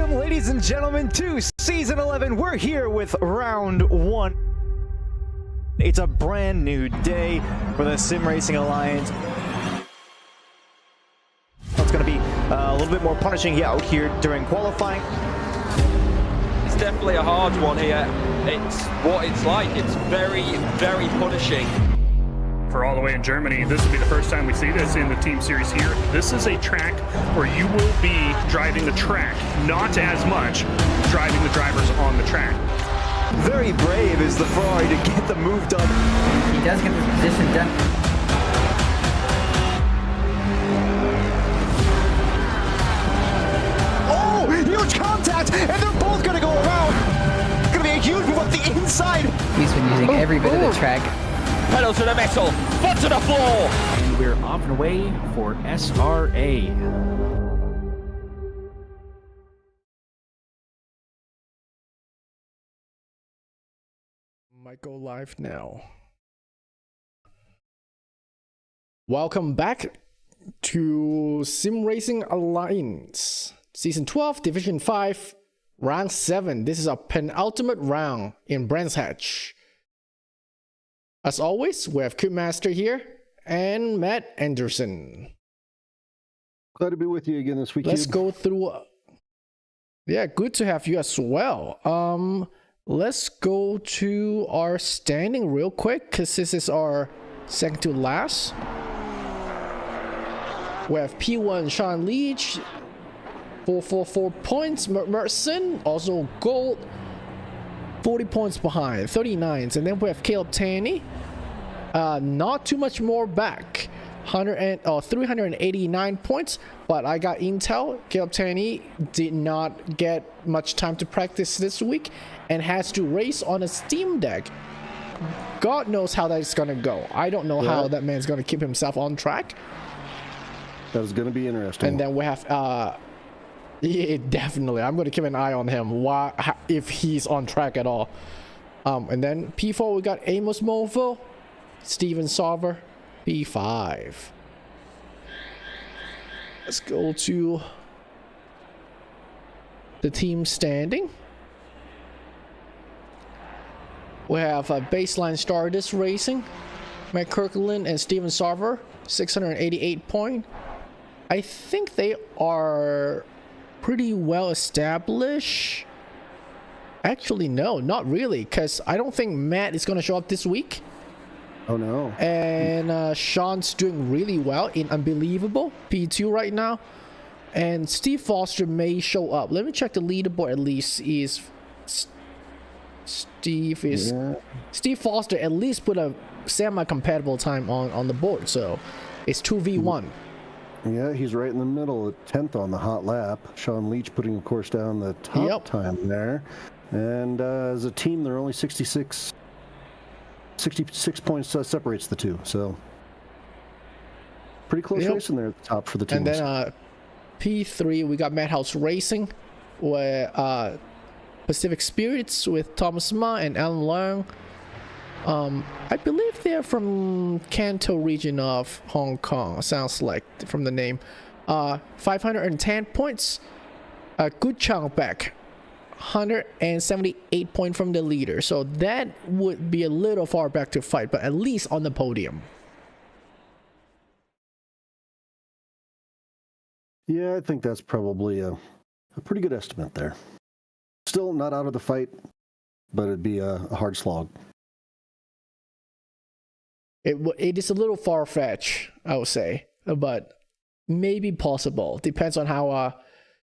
Welcome, ladies and gentlemen, to Season 11. We're here with Round 1. It's a brand new day for the Sim Racing Alliance. It's going to be a little bit more punishing out here during qualifying. It's definitely a hard one here. It's what it's like. It's very, very punishing. For all the way in Germany, this will be the first time we see this in the team series here. This is a track where you will be driving the track, not as much driving the drivers on the track. Very brave is the Ferrari to get the move done. He does get his position done. Oh, huge contact, and they're both going to go around. It's going to be a huge move up the inside. He's been using every bit of the track. Pedal to the metal, foot to the floor. And we're off and away for SRA. Might go live now. Welcome back to Sim Racing Alliance Season 12, Division 5, Round 7. This is our penultimate round in Brands Hatch. As always, we have Master here and Matt Anderson. Glad to be with you again this week. Let's go through. Yeah, good to have you as well. Let's go to our standing real quick because this is our second to last. We have P1 Sean Leach, 444 points. Merson also gold, 40 points behind, 39s, and then we have Caleb Taney. Not too much more back, 389 points, but I got intel. Caleb Taney did not get much time to practice this week and has to race on a Steam Deck. God knows how that's gonna go. I don't know how that man's gonna keep himself on track. That is gonna be interesting. And then we have yeah, definitely I'm gonna keep an eye on him if he's on track at all. And then P4 we got Amos Movo, Steven Sauver, P5. Let's go to the team standing. We have a baseline Stardust Racing, Matt Kirkland and Steven Sauver, 688 point. I think they are pretty well established. Actually, no, not really, because I don't think Matt is going to show up this week. Oh no. And Sean's doing really well in Unbelievable, P2 right now. And Steve Foster may show up. Let me check the leaderboard at least. Steve Foster at least put a semi-compatible time on the board, so it's 2v1. Yeah, he's right in the middle, 10th on the hot lap. Sean Leach putting, of course, down the top time there. And as a team, they're only 66 points separates the two, so pretty close racing there at the top for the teams. And then P3 we got Madhouse Racing, where Pacific Spirits with Thomas Ma and Alan Leung. I believe they're from Kanto region of Hong Kong, sounds like from the name. 510 points, a good chunk back, 178 points from the leader, so that would be a little far back to fight, but at least on the podium. Yeah, I think that's probably a pretty good estimate there. Still not out of the fight, but it'd be a hard slog. It is a little far-fetched, I would say, but maybe possible. Depends on how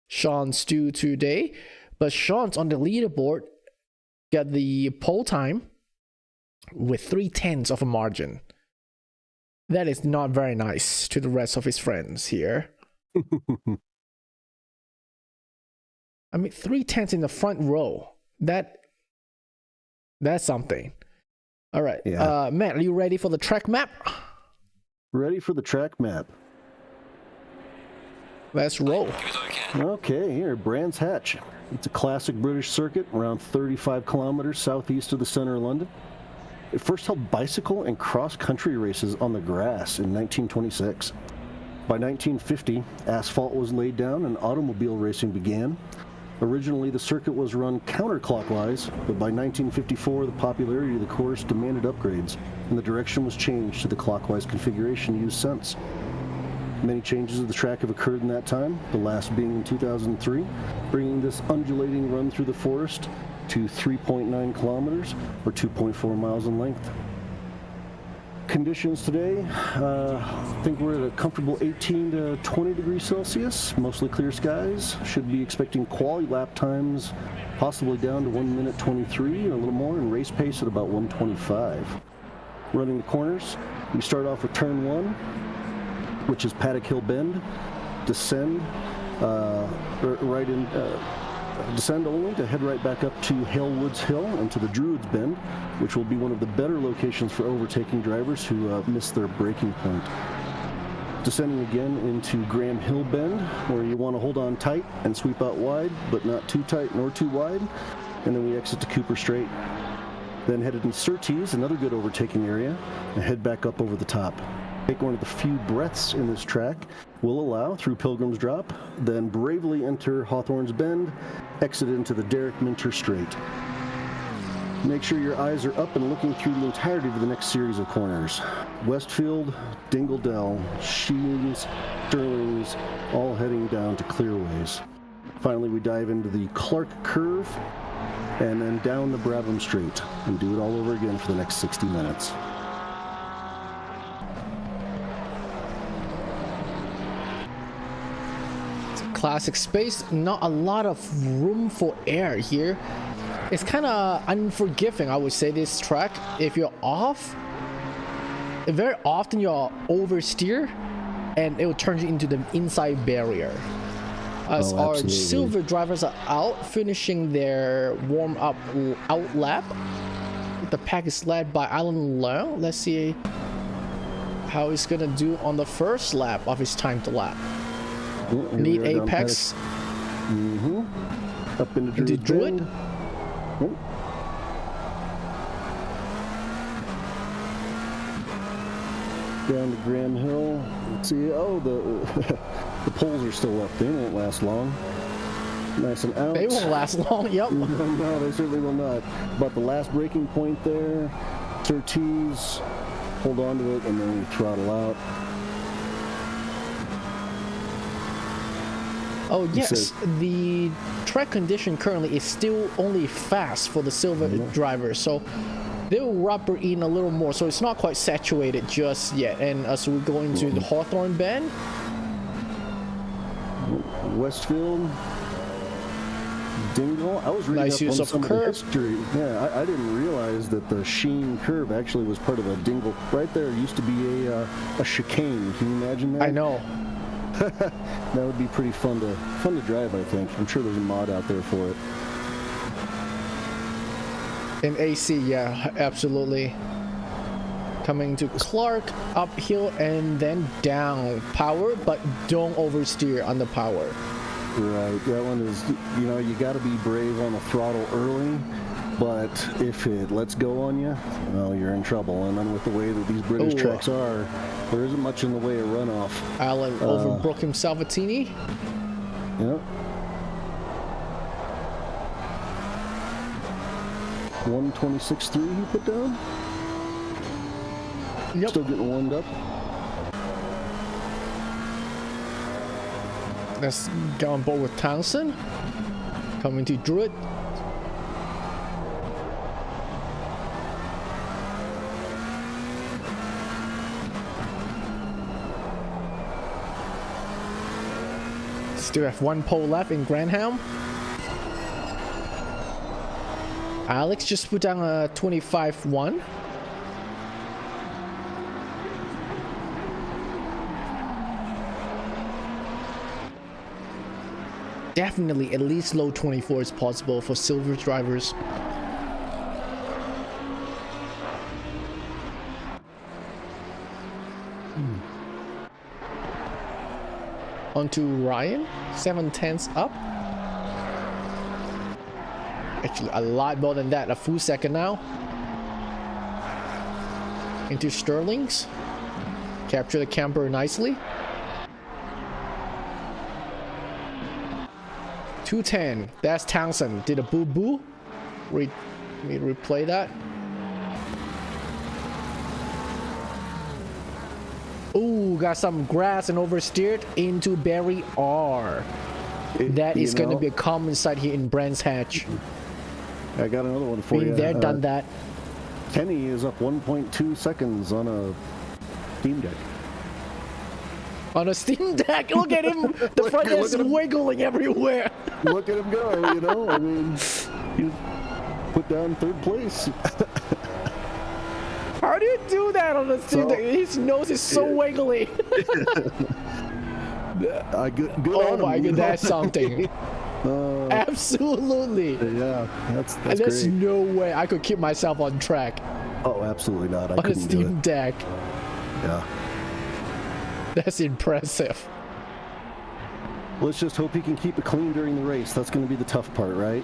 Sean's do today. But Sean's on the leaderboard, got the pole time with 3/10 of a margin. That is not very nice to the rest of his friends here. I mean, 3/10 in the front row. That's something. All right. Yeah. Matt, are you ready for the track map? Ready for the track map. Let's roll. Okay, here, Brands Hatch. It's a classic British circuit around 35 kilometers southeast of the center of London. It first held bicycle and cross-country races on the grass in 1926. By 1950, asphalt was laid down and automobile racing began. Originally, the circuit was run counterclockwise, but by 1954, the popularity of the course demanded upgrades, and the direction was changed to the clockwise configuration used since. Many changes of the track have occurred in that time, the last being in 2003, bringing this undulating run through the forest to 3.9 kilometers, or 2.4 miles in length. Conditions today, I think we're at a comfortable 18 to 20 degrees Celsius, mostly clear skies. Should be expecting quality lap times, possibly down to 1 minute 23 or a little more, and race pace at about 125. Running the corners, we start off with turn 1, which is Paddock Hill Bend. Descend descend only to head right back up to Hale Woods Hill and to the Druids Bend, which will be one of the better locations for overtaking drivers who miss their braking point. Descending again into Graham Hill Bend, where you want to hold on tight and sweep out wide, but not too tight nor too wide. And then we exit to Cooper Straight. Then headed into Surtees, another good overtaking area, and head back up over the top. Take one of the few breaths in this track will allow through Pilgrim's Drop, then bravely enter Hawthorne's Bend, exit into the Derek Minter Straight. Make sure your eyes are up and looking through the entirety of the next series of corners. Westfield, Dingle Dell, Sheens, Sterlings, all heading down to Clearways. Finally, we dive into the Clark Curve, and then down the Brabham Straight, and do it all over again for the next 60 minutes. Classic space, not a lot of room for air here. It's kind of unforgiving, I would say, this track. If you're off, very often you're oversteer and it will turn you into the inside barrier. As our silver drivers are out finishing their warm-up out lap. The pack is led by Alan Leung. Let's see how he's gonna do on the first lap of his time to lap. Neat apex. Up into Druid. Down to Graham Hill. Let's see, the poles are still up. They won't last long. Nice and out. They won't last long, yep. No, they certainly will not. But the last braking point there, Surtees, hold on to it, and then we throttle out. Oh yes, the track condition currently is still only fast for the silver drivers, so they will rubber in a little more, so it's not quite saturated just yet. And as we go into the Hawthorne Bend, Westfield, Dingle. I was reading nice up use on of some curve. of the history. Yeah, I didn't realize that the Sheen curve actually was part of a Dingle. Right there used to be a chicane. Can you imagine that? I know. That would be pretty fun to drive, I think. I'm sure there's a mod out there for it. In AC, yeah, absolutely. Coming to Clark, uphill and then down. Power, but don't oversteer on the power. Right, that one is, you got to be brave on the throttle early, but if it lets go on you, well, you're in trouble. And then with the way that these British tracks are, there isn't much in the way of runoff. Alan overbroke himself a teeny. Yep. 126.3 he put down. Yep. Still getting warmed up. Let's get on board with Townsend. Coming to Druid. Still have one pole left in Granham. Alex just put down a 25-1. Definitely at least low 24 is possible for silver drivers. Onto Ryan, 7/10 up. Actually, a lot more than that, a full second now. Into Sterling's. Capture the camper nicely. 210. That's Townsend. Did a boo boo. Let me replay that. Ooh, got some grass and oversteered into Barry R. That is going to be a common sight here in Brands Hatch. I got another one for you. Been there, done that. Kenny is up 1.2 seconds on a Steam Deck. On a Steam Deck, look at him. The front is wiggling everywhere. Look at him go, you know? I mean, he put down 3rd place. How do you do that on a Steam Deck? His nose is so wiggly. Good Oh on my him, god, that's something. Absolutely. Yeah, that's There's great. no way I could keep myself on track Oh, absolutely not. I on a couldn't do Steam it. Deck. Yeah. That's impressive. Let's just hope he can keep it clean during the race. That's going to be the tough part, right?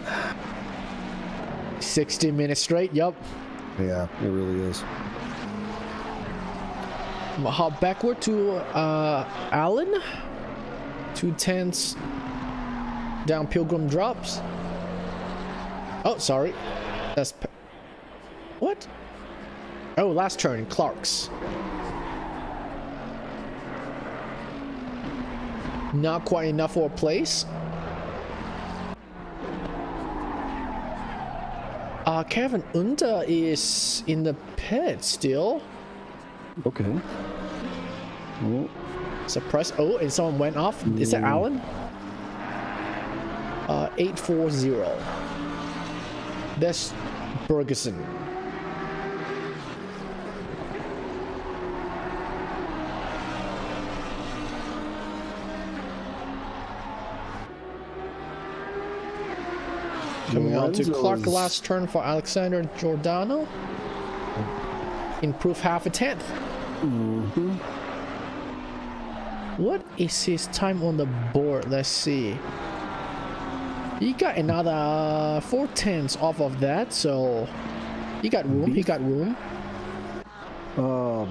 60 minutes straight, yup. Yeah, it really is. I'm gonna hop backward to Allen. 210s down Pilgrim drops. Oh, sorry. That's what? Oh, last turn, Clark's. Not quite enough for a place. Kevin Unda is in the pit still. Okay. Well, Surprise. Oh, and someone went off. Is that Allen? 840. That's Bergeson. Coming out to Clark, last turn for Alexander Giordano. Improve half a tenth. What is his time on the board? Let's see. He got another 4/10 off of that, so he got room. He got room.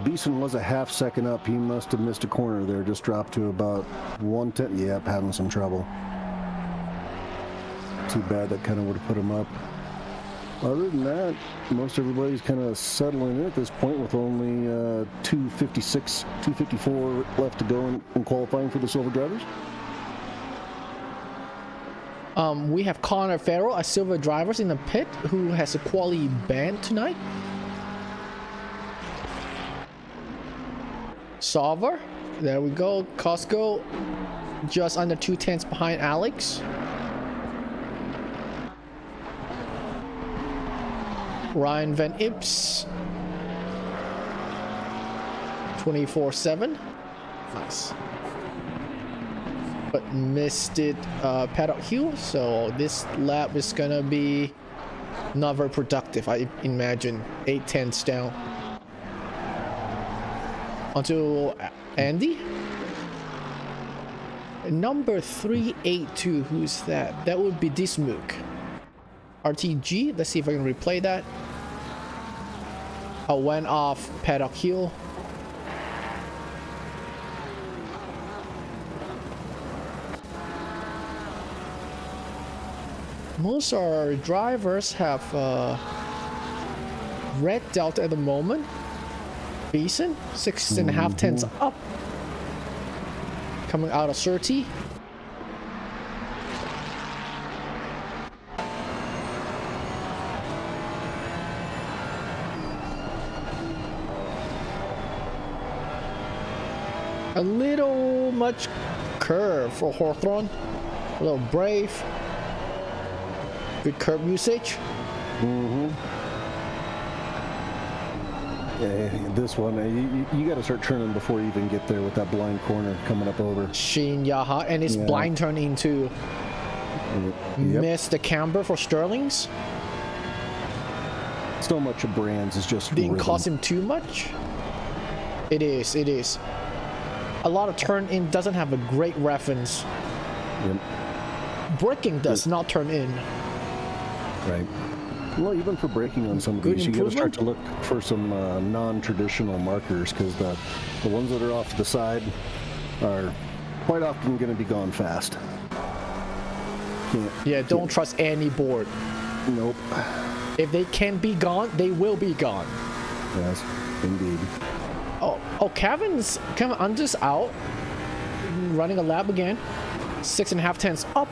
Beeson was a half second up. He must have missed a corner there. Just dropped to about 1/10. Yep, having some trouble. Too bad, that kind of would have put him up. Other than that, most everybody's kind of settling in at this point with only 256, 254 left to go in qualifying for the silver drivers. We have Connor Farrell, a silver drivers in the pit, who has a quality ban tonight. Solver, there we go. Costco, just under 2/10 behind Alex. Ryan Van Ips, 24/7. Nice. But missed it paddock hill, so this lap is gonna be not very productive, I imagine. 8/10 down. Onto Andy. Number 382, who's that? That would be Dismook. RTG, let's see if I can replay that. I went off paddock hill. Most of our drivers have red delta at the moment. Beeson, 6.5/10 up. Coming out of Surtee. A little much curve for Hawthorne. A little brave. Good curb usage. Yeah, this one, you got to start turning before you even get there with that blind corner coming up over. Shin Yaha, and it's blind turn into miss the camber for Sterling's. So much of Brands is just Didn't rhythm. cost him too much. It is. A lot of turn in doesn't have a great reference. Braking does not turn in. Right. Well, even for braking on some of Good these, you got to start to improvement. look for some non-traditional markers, because the ones that are off to the side are quite often going to be gone fast. Yeah, don't trust any board. Nope. If they can be gone, they will be gone. Yes, indeed. Oh, Kevin's just out, running a lap again. 6.5 tenths up.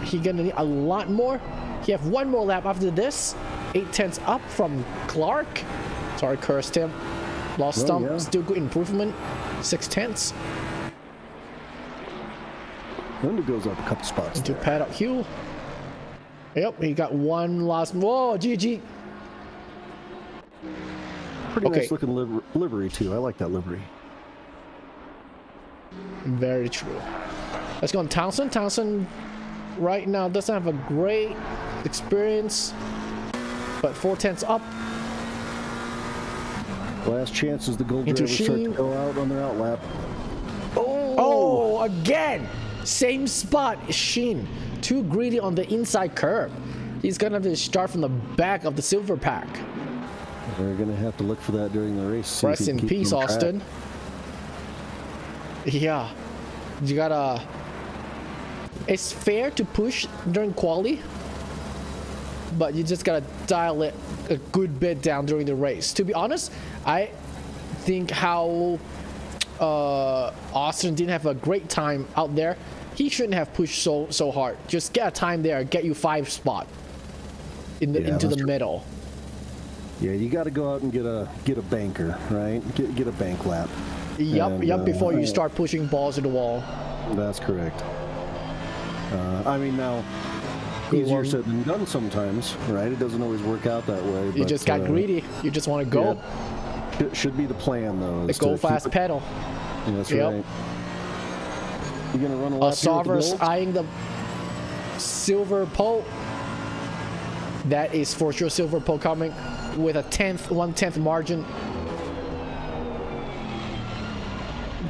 He gonna need a lot more. He have one more lap after this. 8 tenths up from Clark. Sorry, cursed him. Lost stump. Yeah. Still good improvement. 6 tenths. Linda goes up a couple spots. Into There. paddock Hugh. Yep, he got one last. Whoa, GG. Pretty Okay. nice looking livery too. I like that livery. Very true. Let's go on Townsend. Townsend right now doesn't have a great experience, but 4 tenths up. Last chance as the gold Into drivers start to Sheen. go out on their out lap. Oh, again! Same spot, Sheen. Too greedy on the inside curve. He's gonna have to start from the back of the silver pack. They're gonna have to look for that during the race. see if Rest he in can keep peace, them on track. Austin. Yeah. You gotta... It's fair to push during quali, but you just gotta dial it a good bit down during the race. To be honest, I think how Austin didn't have a great time out there. He shouldn't have pushed so hard. Just get a time there, get you 5 spot in the, Yeah, into the that's true. middle. Yeah, you got to go out and get a banker, right? Get a bank lap. Yup, And, before you start pushing balls to the wall. That's correct. I mean, now Good easier one. said than done sometimes, right? It doesn't always work out that way. You but, just got greedy. You just want to go. Yeah. It should be the plan, though. The is to go keep fast it- pedal. That's Yep. right. You gonna run a lap here with the Sarver's gold? eyeing the silver pole. That is for sure silver pole coming with a 1/10 margin.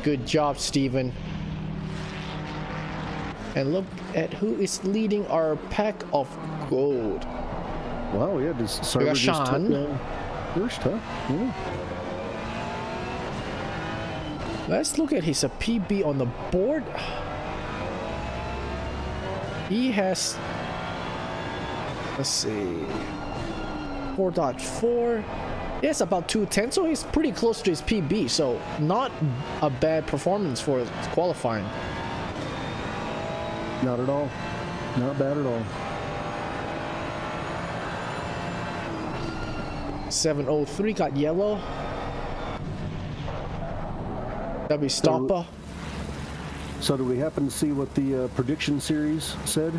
Good job, Steven. And look at who is leading our pack of gold. Wow, yeah. Does Sarver got just Sean. took first, huh? Yeah. Let's look at his PB on the board. He has, let's see, 4.4. Yes, about 210, so he's pretty close to his PB, so not a bad performance for qualifying. Not at all. Not bad at all. 703 got yellow. W stopper. So, do we happen to see what the prediction series said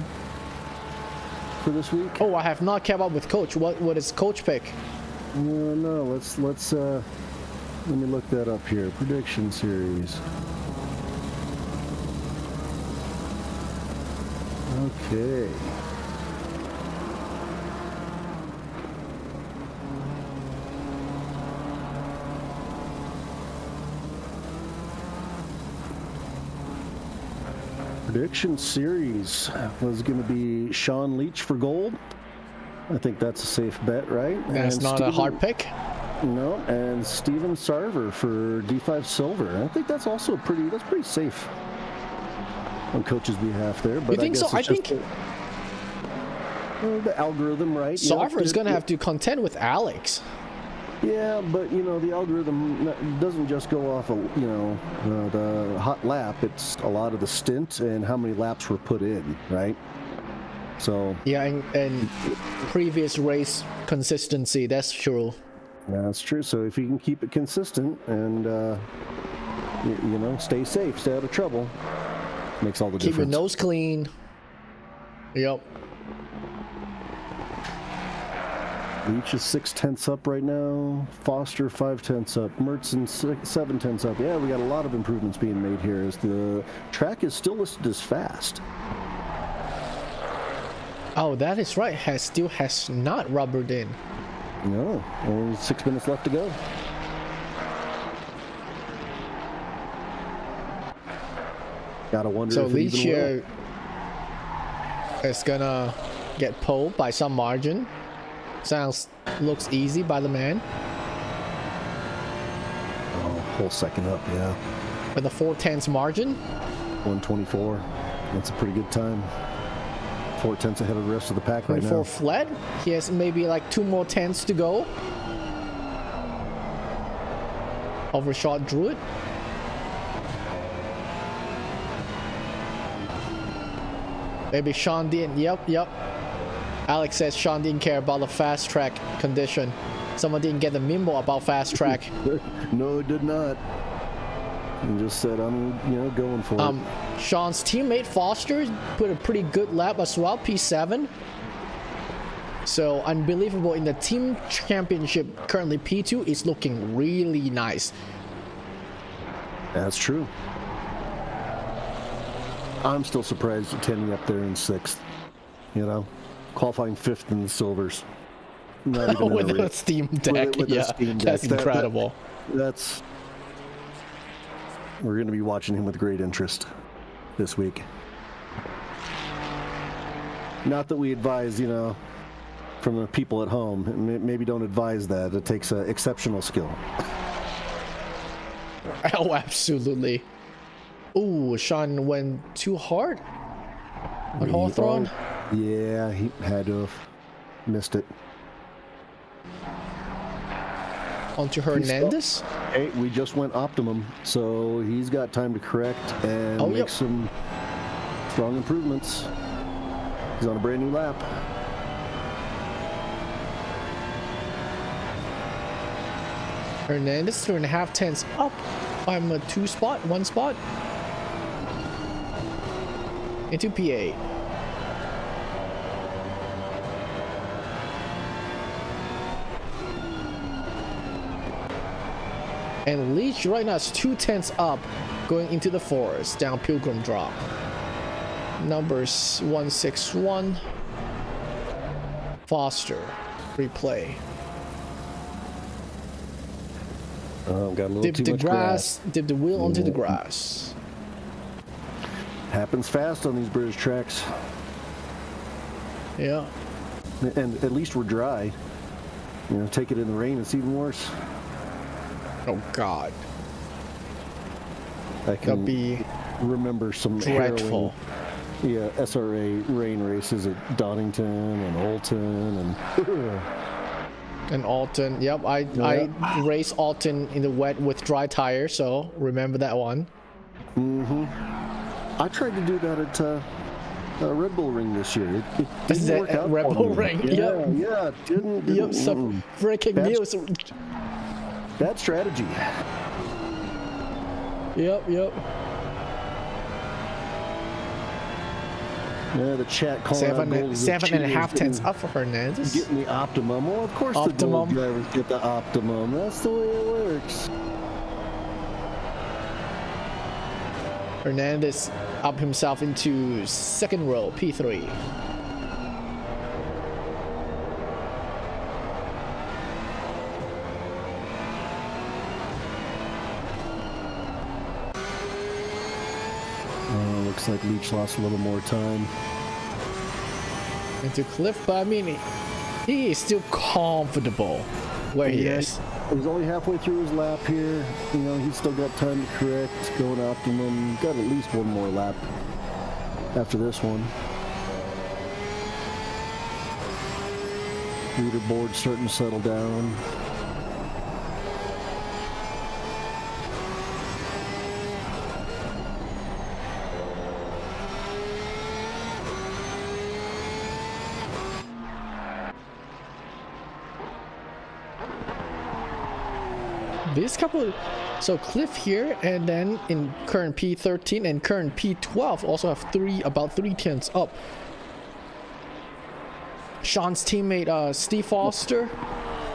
for this week? Oh, I have not kept up with Coach. What is Coach pick? No. Let's let me look that up here. Prediction series. Okay. Prediction series was going to be Sean Leach for gold. I think that's a safe bet, right? That's And not a hard pick. No, and Steven Sarver for D5 silver. I think that's also pretty safe on coach's behalf there. But You think so? guess I it's just think the algorithm, right? You know, Sarver is going to have to contend with Alex. Yeah, but the algorithm doesn't just go off of the hot lap. It's a lot of the stint and how many laps were put in, right? So Yeah, and previous race consistency, that's true. that's true. So if you can keep it consistent and stay safe, stay out of trouble, makes all the Keep your difference. nose clean. Yep. Leach is 6/10 up right now. Foster 5/10 up. Mertzen 7/10 up. Yeah, we got a lot of improvements being made here. As the track is still listed as fast. Oh, that is right. Still has not rubbered in. No, only 6 minutes left to go. Gotta wonder So if it even will. Leach is gonna get pulled by some margin. Looks easy by the man. Oh, whole second up, yeah. With a 4/10 margin. 124. That's a pretty good time. 4 tenths ahead of the rest of the pack right now. Fled. He has maybe like 2 more tenths to go. Overshot Druid. Maybe Sean didn't. Yep. Alex says Sean didn't care about the fast track condition. Someone didn't get the memo about fast track. No, it did not. He just said, I'm, going for it. Sean's teammate Foster put a pretty good lap as well, P7. So unbelievable in the team championship. Currently P2 is looking really nice. That's true. I'm still surprised at Kenny up there in 6th. Qualifying 5th in the silvers. Not even with a Steam Deck. With a Steam Deck. That's incredible. We're going to be watching him with great interest this week. Not that we advise, from the people at home. Maybe don't advise that. It takes exceptional skill. Oh, absolutely. Ooh, Sean went too hard on Hawthorne. Yeah, he had to have missed it. Onto Hernandez. Hey, we just went optimum, so he's got time to correct and make some strong improvements. He's on a brand new lap. Hernandez 2.5 tenths up. I'm a 1 spot. Into P8. And Leach right now is 2 tenths up going into the forest down Pilgrim Drop. Numbers 161. Foster. Replay. Got a little Dip too the much grass. Dip the wheel onto the grass. Happens fast on these British tracks. Yeah. And at least we're dry. Take it in the rain, it's even worse. Oh God. I can remember some dreadful. SRA rain races at Donington and Alton and Alton. Yep, I raced Alton in the wet with dry tires, so remember that one. I tried to do that at Red Bull Ring this year. It didn't work out. Red Bull Ring. Yeah, didn't. Some freaking news. Bad strategy. Yep. Yeah, the chat calling out goals 7.5 tenths up for Hernandez. Getting the optimum. Well, of course the gold drivers get the optimum. That's the way it works. Hernandez up himself into second row, P3. Looks like Leach lost a little more time. Into Cliff, but I mean, he is still comfortable where he is. He's only halfway through his lap here. He's still got time to correct, going optimum. Got at least one more lap after this one. Leaderboard starting to settle down. This couple, so Cliff here, and then in current P13 and current P12 also have about 3 tenths up. Sean's teammate Steve Foster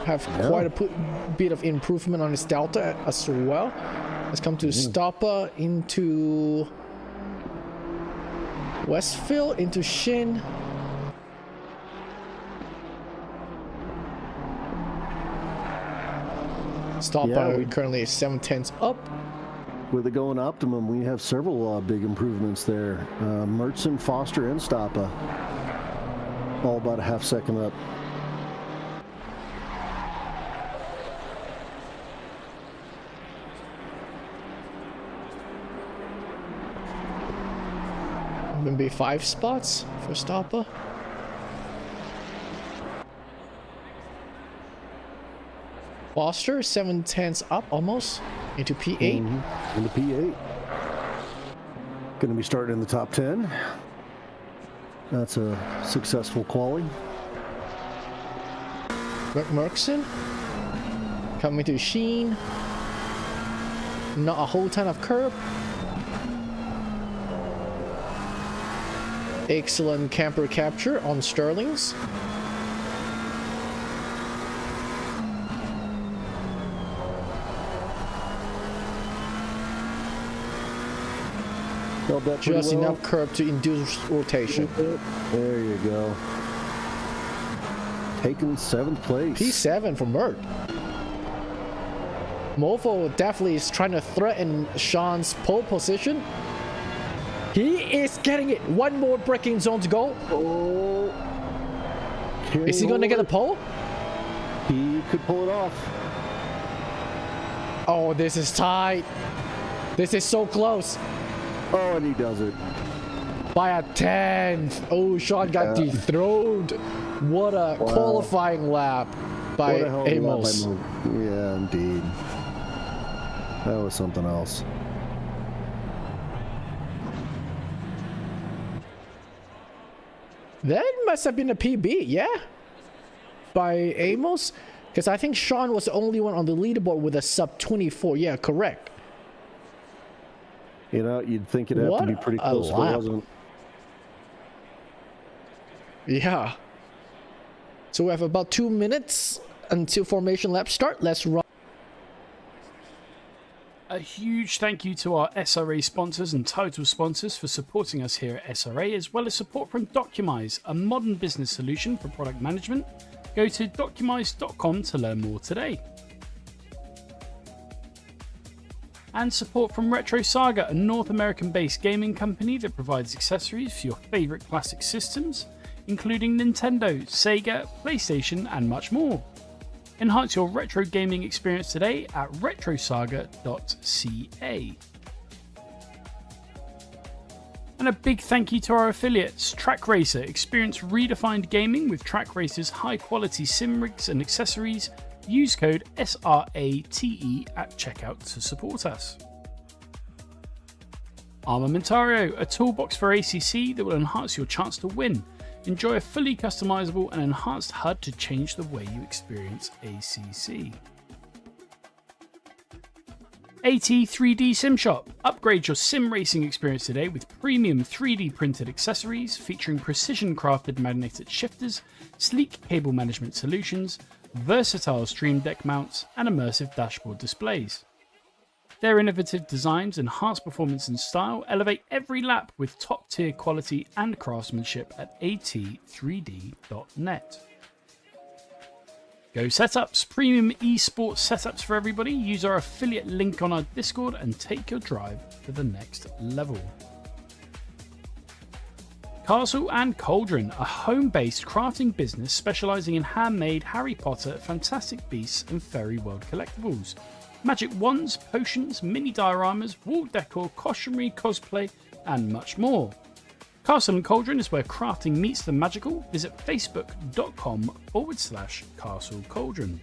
have quite a bit of improvement on his delta as well. Let's come to Stoppa into Westfield into Shin. We currently 7 tenths up. With it going optimum, we have several big improvements there. Mertzen, Foster, and Stoppa, all about a half second up. Maybe 5 spots for stopper. Foster 7/10 up almost into P8. Into P8. Going to be starting in the top 10. That's a successful quali. Merkson coming to Sheen. Not a whole ton of curb. Excellent camper capture on Sterling's. Held that pretty Just well. enough curb to induce rotation. There you go. Taking 7th place. P7 for Mert. Mofo definitely is trying to threaten Sean's pole position. He is getting it. One more braking zone to go. Oh. Is he going to get a pole? He could pull it off. Oh, this is tight. This is so close. Oh, and he does it. By a 10th. Oh, Sean got dethroned. What a qualifying lap by What a hell of a lap Amos. by Mo. Yeah, indeed. That was something else. That must have been a PB, yeah? By Amos? Because I think Sean was the only one on the leaderboard with a sub 24. Yeah, correct. You know, you'd think it'd have to be pretty close if it wasn't. Yeah. So we have about 2 minutes until formation lap start. Let's run. A huge thank you to our SRA sponsors and title sponsors for supporting us here at SRA, as well as support from Documise, a modern business solution for product management. Go to documise.com to learn more today. And support from Retro Saga, a North American-based gaming company that provides accessories for your favorite classic systems, including Nintendo, Sega, PlayStation, and much more. Enhance your retro gaming experience today at retrosaga.ca. And a big thank you to our affiliates, Track Racer. Experience redefined gaming with Track Racer's high-quality sim rigs and accessories. Use code SRATE at checkout to support us. Armamentario, a toolbox for ACC that will enhance your chance to win. Enjoy a fully customizable and enhanced HUD to change the way you experience ACC. AT 3D Sim Shop. Upgrade your sim racing experience today with premium 3D printed accessories featuring precision crafted magnetic shifters, sleek cable management solutions, versatile stream deck mounts, and immersive dashboard displays. Their innovative designs enhance performance and style, elevate every lap with top-tier quality and craftsmanship at at3d.net. Go Setups, premium esports setups for everybody. Use our affiliate link on our Discord and take your drive to the next level. Castle and Cauldron, a home-based crafting business specializing in handmade Harry Potter, Fantastic Beasts, and Fairy World collectibles. Magic wands, potions, mini dioramas, wall decor, costumery, cosplay, and much more. Castle and Cauldron is where crafting meets the magical. Visit facebook.com/Castle Cauldron.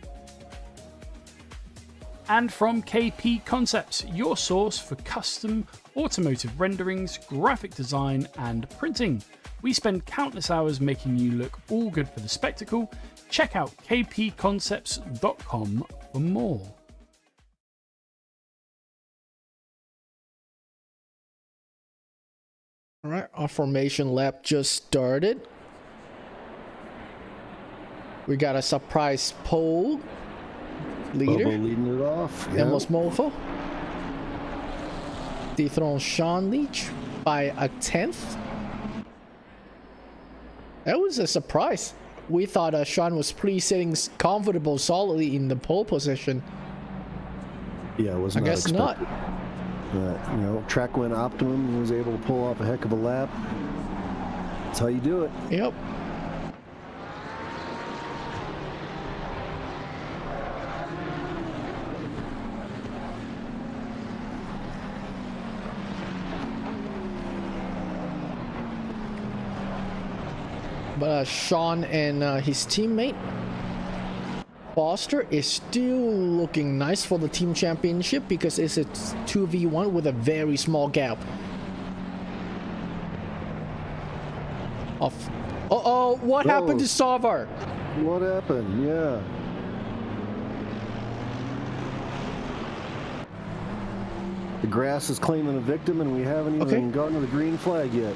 And from KP Concepts, your source for custom automotive renderings, graphic design, and printing. We spend countless hours making you look all good for the spectacle. Check out kpconcepts.com for more. All right, our formation lap just started. We got a surprise pole leader. Bobo leading it off. Yeah. Amos Mofo. Dethroned Sean Leach by a 10th. That was a surprise. We thought Sean was sitting comfortable solidly in the pole position. Yeah, it was I not guess expected. not. You know, track went optimum and was able to pull off a heck of a lap. That's how you do it. Yep. But Sean and his teammate Foster is still looking nice for the team championship because it's a 2v1 with a very small gap. Uh-oh, what happened to Sarvar? What happened? Yeah. The grass is claiming a victim, and we haven't even gotten to the green flag yet.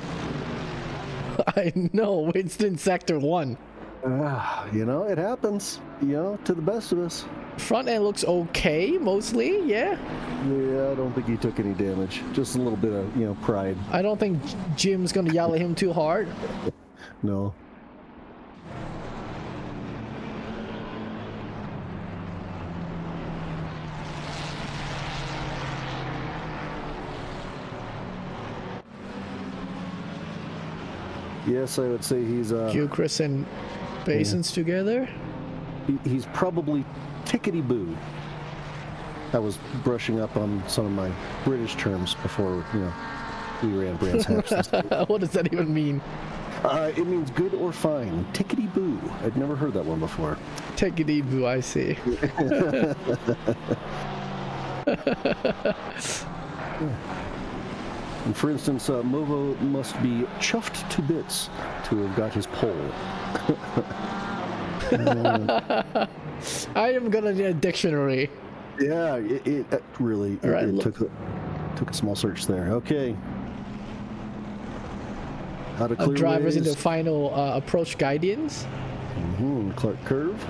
I know, it's in Sector 1. You know, it happens, you know, to the best of us. Front end looks okay, mostly, yeah. Yeah, I don't think he took any damage. Just a little bit of, you know, pride. I don't think Jim's gonna yell at him too hard. No. Yes, I would say he's Gilchrist and Basins together. He's probably tickety-boo. I was brushing up on some of my British terms before, you know, we ran Brands Hatch. What does that even mean? It means good or fine. Tickety-boo. I'd never heard that one before. Tickety-boo, I see. And for instance, Movo must be chuffed to bits to have got his pole. I am gonna need a dictionary. Yeah, it really took a small search there. Okay. How to clear drivers ways. into final approach guidance. Clark curve.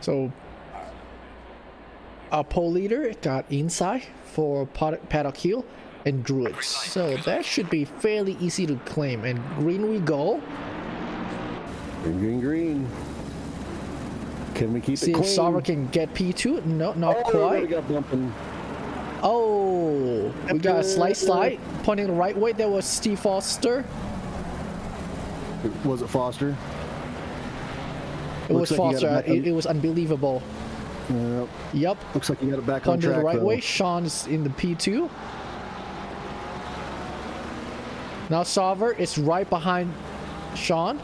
So, our pole leader got inside for paddock heel and Druids. So that should be fairly easy to claim. And green we go. Green, green, green. Can we keep See it if clean? Sarva can get P2. No, not quite. We got bumping. Oh, we got a slight slide. Pointing the right way. There was Steve Foster. Was it Foster? It was Foster. It was unbelievable. Yep. Looks like you got it back on Pointing track. the right though. way. Sean's in the P2. Now Sarver is right behind Sean.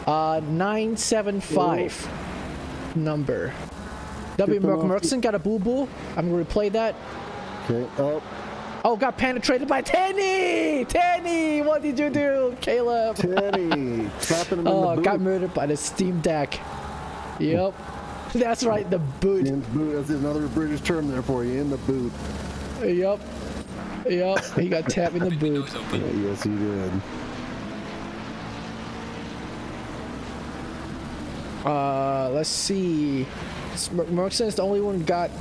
975 number. W. Merkson got a boo-boo. I'm gonna replay that. Okay. Oh, got penetrated by Tanny! Tanny! What did you do, Caleb? Tanny. Slapping him in the boot. Got murdered by the Steam Deck. Yep. That's right, the boot. In the boot. That's another British term there for you. In the boot. Yep. Yep. He got tapped in the boot. Yes, he did. Let's see. Merkson is the only one who got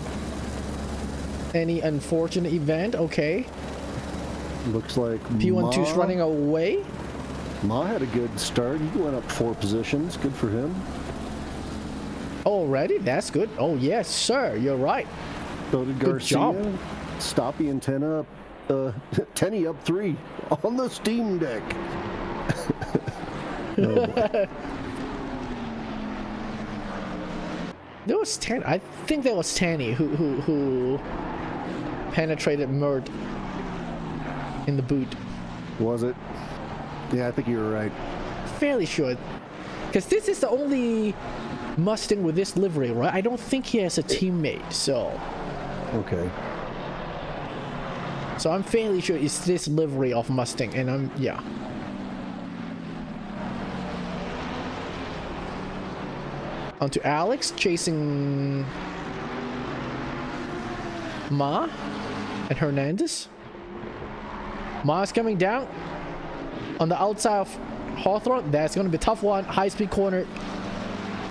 any unfortunate event. Okay. Looks like P12's running away. Ma had a good start. He went up 4 positions. Good for him. Already? That's good. Oh, yes, sir. You're right. So did Good Garcia. job. Stoppy and Tenny up 3 on the Steam Deck. There was Tanny. I think that was Tanny who penetrated Mert in the boot. Was it? Yeah, I think you were right. Fairly sure. Because this is the only Mustang with this livery, right? I don't think he has a teammate, so... Okay. So I'm fairly sure it's this livery of Mustang, and yeah. On to Alex, chasing Ma and Hernandez. Ma's coming down on the outside of Hawthorne. That's going to be a tough one. High-speed corner.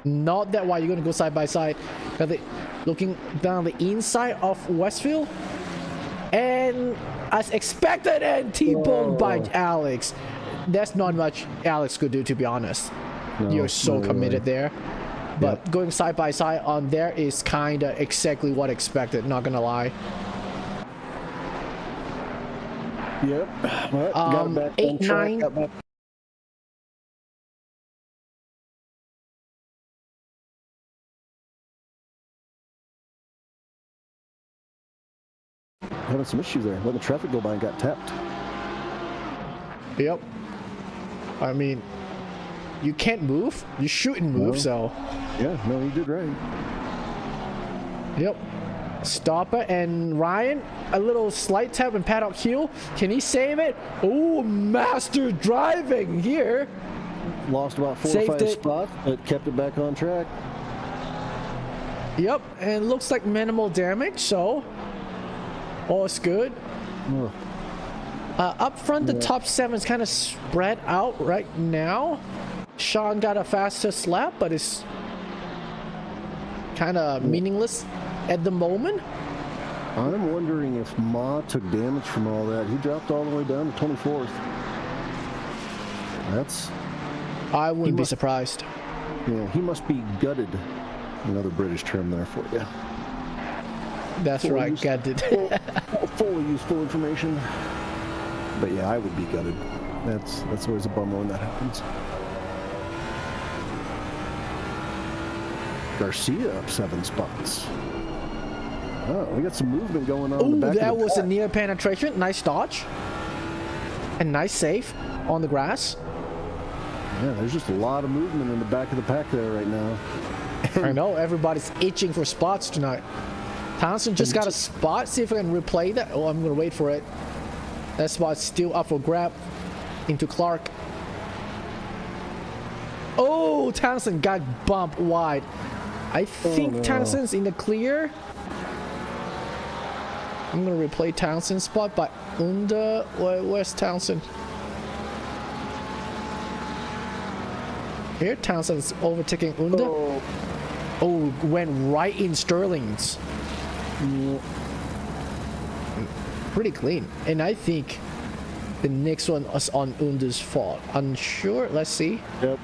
Not that wide. You're going to go side by side. Looking down the inside of Westfield. And as expected, and T-boned by Alex. That's not much Alex could do, to be honest. No, You're so no committed way. there. But going side by side on there is kind of exactly what expected, not gonna lie. Yep. Well, got it back on 8-9. track, got back having some issues there. Letting the traffic go by and got tapped. Yep. I mean, you can't move. You shouldn't move, No. so. Yeah, no, he did right. Yep. Stopper and Ryan, a little slight tap and paddock heel. Can he save it? Oh, master driving here. Lost about 4 Saved or 5 it. spots, but kept it back on track. Yep, and looks like minimal damage, so all is good. Ugh. Up front, the top 7 is kind of spread out right now. Sean got a fastest lap, but it's kind of meaningless at the moment. I'm wondering if Ma took damage from all that. He dropped all the way down to 24th. That's... I wouldn't be must- surprised. Yeah, he must be gutted. Another British term there for you. That's Full right, use- got it. Fully useful information. But yeah, I would be gutted. That's always a bummer when that happens. Garcia up 7 spots. Oh, we got some movement going on in Ooh, the back that of the was a pack. near penetration. Nice dodge. And nice save on the grass. Yeah, there's just a lot of movement in the back of the pack there right now. I know, everybody's itching for spots tonight. Townsend just got a spot. See if I can replay that. Oh, I'm going to wait for it. That spot's still up for grab into Clark. Oh, Townsend got bumped wide. I think no. Townsend's in the clear. I'm going to replay Townsend's spot, but where's Townsend? Here, Townsend's overtaking Unda. Oh, went right in Sterling's. Pretty clean. And I think the next one is on Unda's fault. Unsure. Let's see. Yep.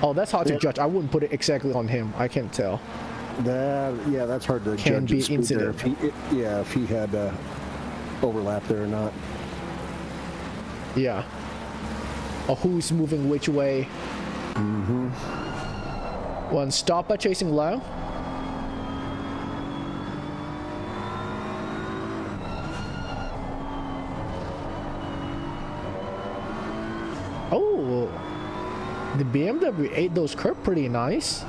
Oh, that's hard to Yep. judge. I wouldn't put it exactly on him. I can't tell. Yeah, that's hard to Can judge. be at speed there, incident. if he had overlap there or not. Yeah. Or who's moving which way. Mm-hmm. One stopper chasing low. Oh, the BMW ate those curb pretty nice.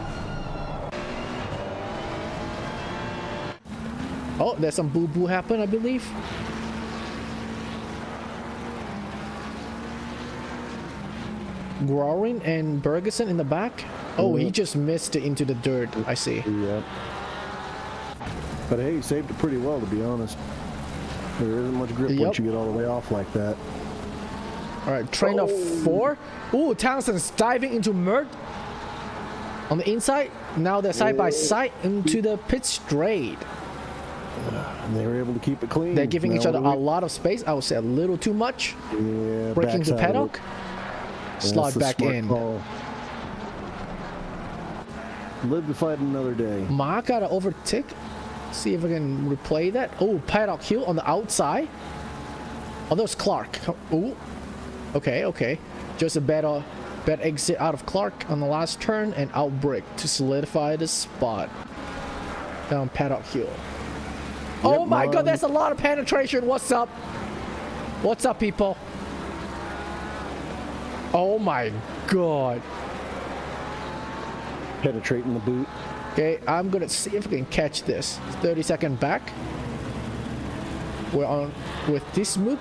Oh, there's some boo-boo happen, I believe. Grorin and Bergeson in the back. Oh, he just missed it into the dirt. I see. Yeah. But hey, he saved it pretty well, to be honest. There isn't much grip Yep. once you get all the way off like that. All right, train of 4. Ooh, Townsend's diving into Mert on the inside. Now they're side by side into the pit straight. And they were able to keep it clean. They're giving Now each other what a do lot of space. I would say a little too much. Yeah, Breaking backs the out of it. paddock. Yeah, Slide that's the back smart in. call. Live to fight another day. Ma got to overtake. See if I can replay that. Oh, paddock heel on the outside. Oh, that was Clark. Oh, okay. Just a bad exit out of Clark on the last turn and outbreak to solidify the spot. Down paddock heel. Oh my God, that's a lot of penetration. What's up? What's up, people? Oh my God. Penetrating the boot. Okay, I'm gonna see if I can catch this. 30-second back. We're on with this mook.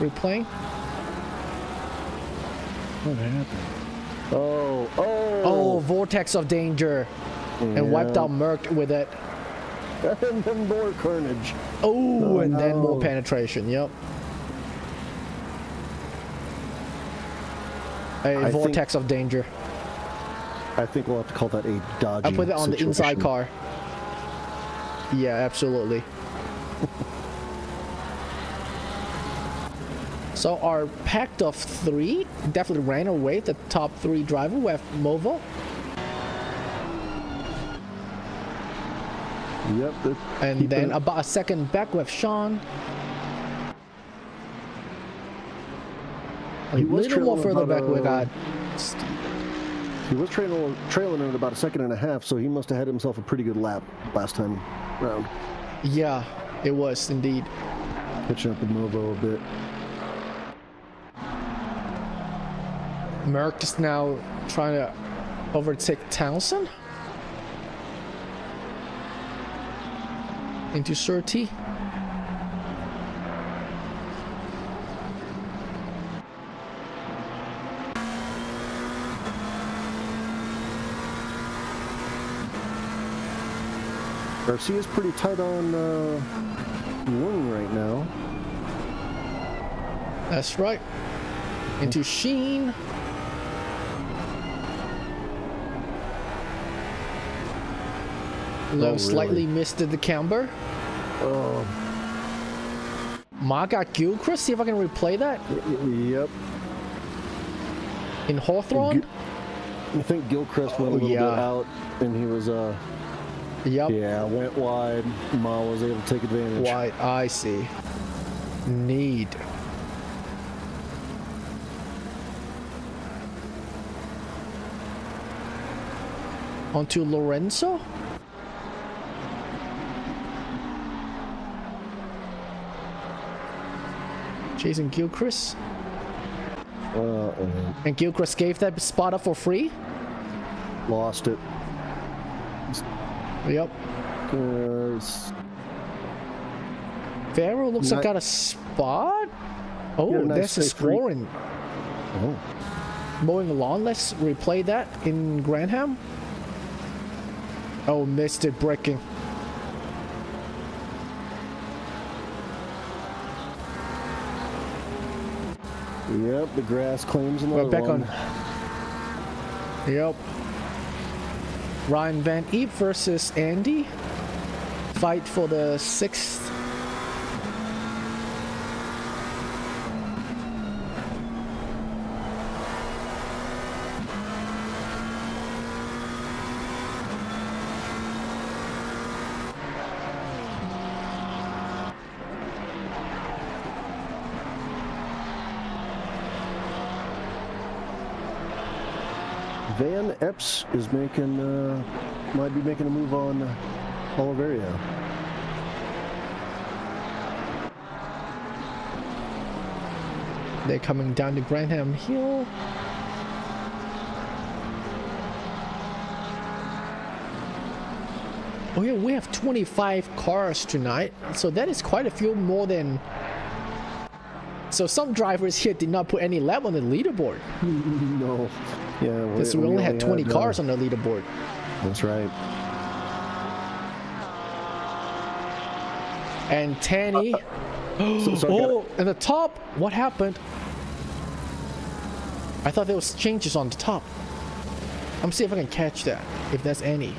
Replaying. What happened? Oh. Oh, vortex of danger. And wiped out Merc with it. And then more carnage. Oh, and then more no. penetration. Yep. A I vortex of danger. I think we'll have to call that a dodgy I put it on the inside situation. car. Yeah, absolutely. So our pact of 3 definitely ran away. The top 3 driver. We have Movo. Yep. And then about a second back we have Sean. A He was little more trailing further back about, we got He was trailing in about a second and a half, so he must have had himself a pretty good lap last time round. yeah, It was indeed. Pitching up the Movo a bit. Merck is now trying to overtake Townsend into Surtees. Garcia's pretty tight on Wing right now. That's right. Into Sheen. Low really? slightly missed the camber. Oh, Ma got Gilchrist. See if I can replay that yep. in Hawthorne. I think Gilchrist went a little bit out, and he was Yep. yeah, went wide. Ma was able to take advantage. Wide. I see. Need. Onto Lorenzo. Chasing Gilchrist. And Gilchrist gave that spot up for free. Lost it. Yep. Farrell looks like got a spot. Oh, Yeah, nice that's a safe free. scoring. Oh. Mowing the lawn. Let's replay that in Granham. Oh, missed it. Breaking. Yep, the grass claims another We're back one. on. Yep. Ryan Van Eep versus Andy. Fight for the 6th. Van Epps is making, might be making a move on Oliveria. They're coming down to Granham Hill. Oh yeah, we have 25 cars tonight, so that is quite a few more than. So some drivers here did not put any lap on the leaderboard. No. Yeah, Because we only had 20 cars on the leaderboard. That's right. And Tanny. So at the top, what happened? I thought there was changes on the top. I'm see if I can catch that, if there's any.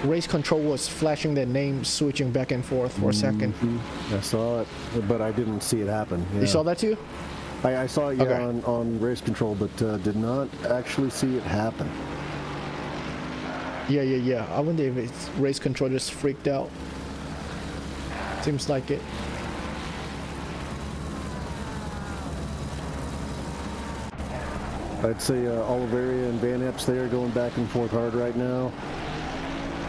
Race control was flashing their name, switching back and forth for a second. I saw it, but I didn't see it happen. Yeah. You saw that too? I saw it, yeah, Okay. on race control, but did not actually see it happen. Yeah. I wonder if it's race control just freaked out. Seems like it. I'd say Oliveria and Van Epps there going back and forth hard right now.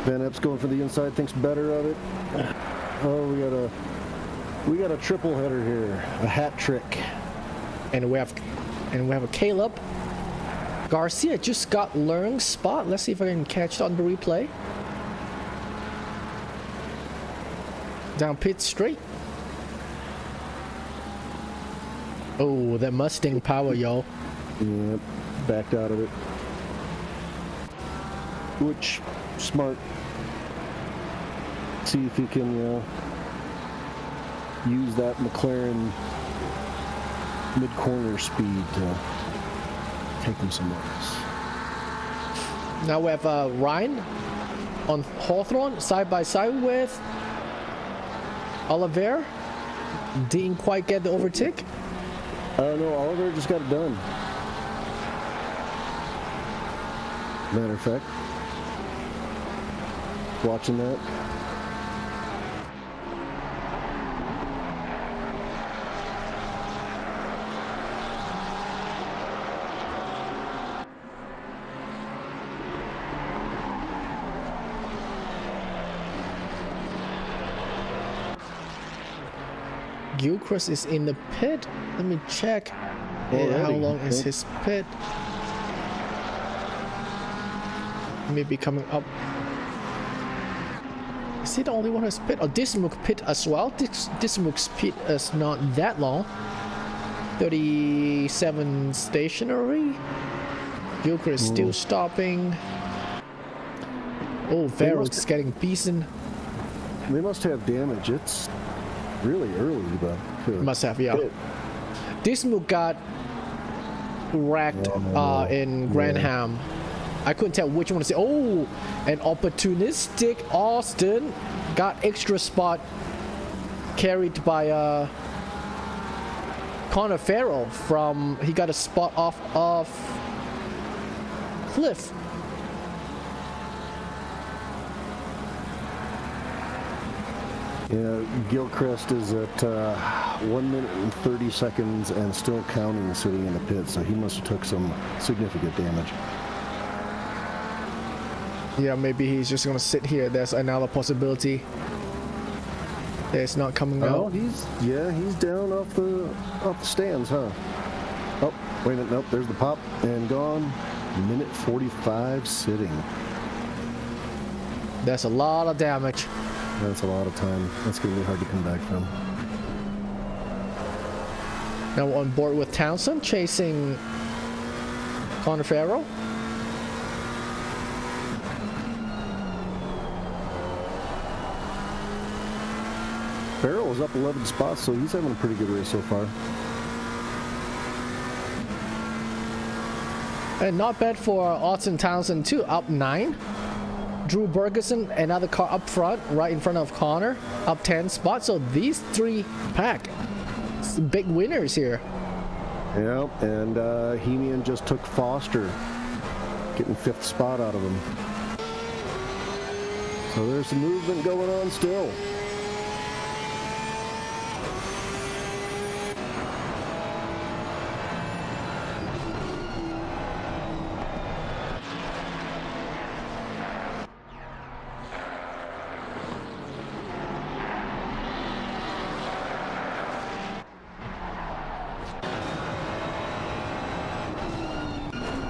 Van Epps going for the inside, thinks better of it. Oh, we got a triple header here, a hat trick. And we have a Caleb. Garcia just got Leung's spot. Let's see if I can catch it on the replay. Down pit straight. Oh, that Mustang power, y'all. Yep, backed out of it. Which, smart. See if he can use that McLaren mid-corner speed to take him somewhere else. Now we have Ryan on Hawthorne side by side with Oliver. Didn't quite get the overtake. No, Oliver just got it done. Matter of fact, watching that. Gilchrist is in the pit. Let me check. How Already? long is his pit? Maybe coming up. Is he the only one who's pit? Oh, Dismuk pit as well. Dismuk's pit is not that long. 37 stationary. Gilchrist still stopping. Oh, Farrell's getting beaten. They must have damage. It's really early, but Must have, yeah. Dismuk got wrecked in Granham. I couldn't tell which one to say. Oh, an opportunistic Austin got extra spot carried by Connor Farrell from. He got a spot off of Cliff. Yeah, Gilchrist is at 1 minute and 30 seconds and still counting, sitting in the pit, so he must have took some significant damage. Yeah, maybe he's just gonna sit here. There's another possibility. It's not coming Oh, out. he's down off the stands, huh? Oh, wait a minute, nope, there's the pop and gone. Minute 45 sitting. That's a lot of damage. That's a lot of time. That's gonna be hard to come back from. Now on board with Townsend chasing Connor Farrell. Farrell is up 11 spots, so he's having a pretty good race so far. And not bad for Austin Townsend too, up 9. Drew Bergeson, another car up front, right in front of Connor, up 10 spots. So these three pack some big winners here. Yeah, and Hemian just took Foster, getting 5th spot out of him. So there's some movement going on still.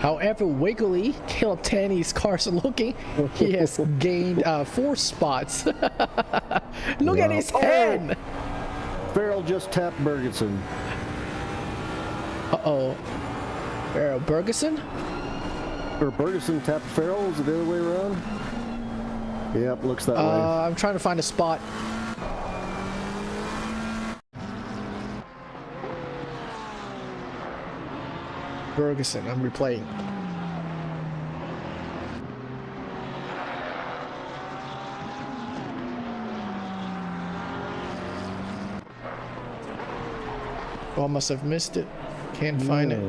However wiggly Caleb Tanney's car's looking, he has gained 4 spots. Look at his head! Farrell just tapped Bergeson. Uh-oh. Farrell Bergeson? Or Bergeson tapped Farrell? Is it the other way around? Yep, looks that way. I'm trying to find a spot. Bergeson, I'm replaying. Oh, I must have missed it. Can't find it.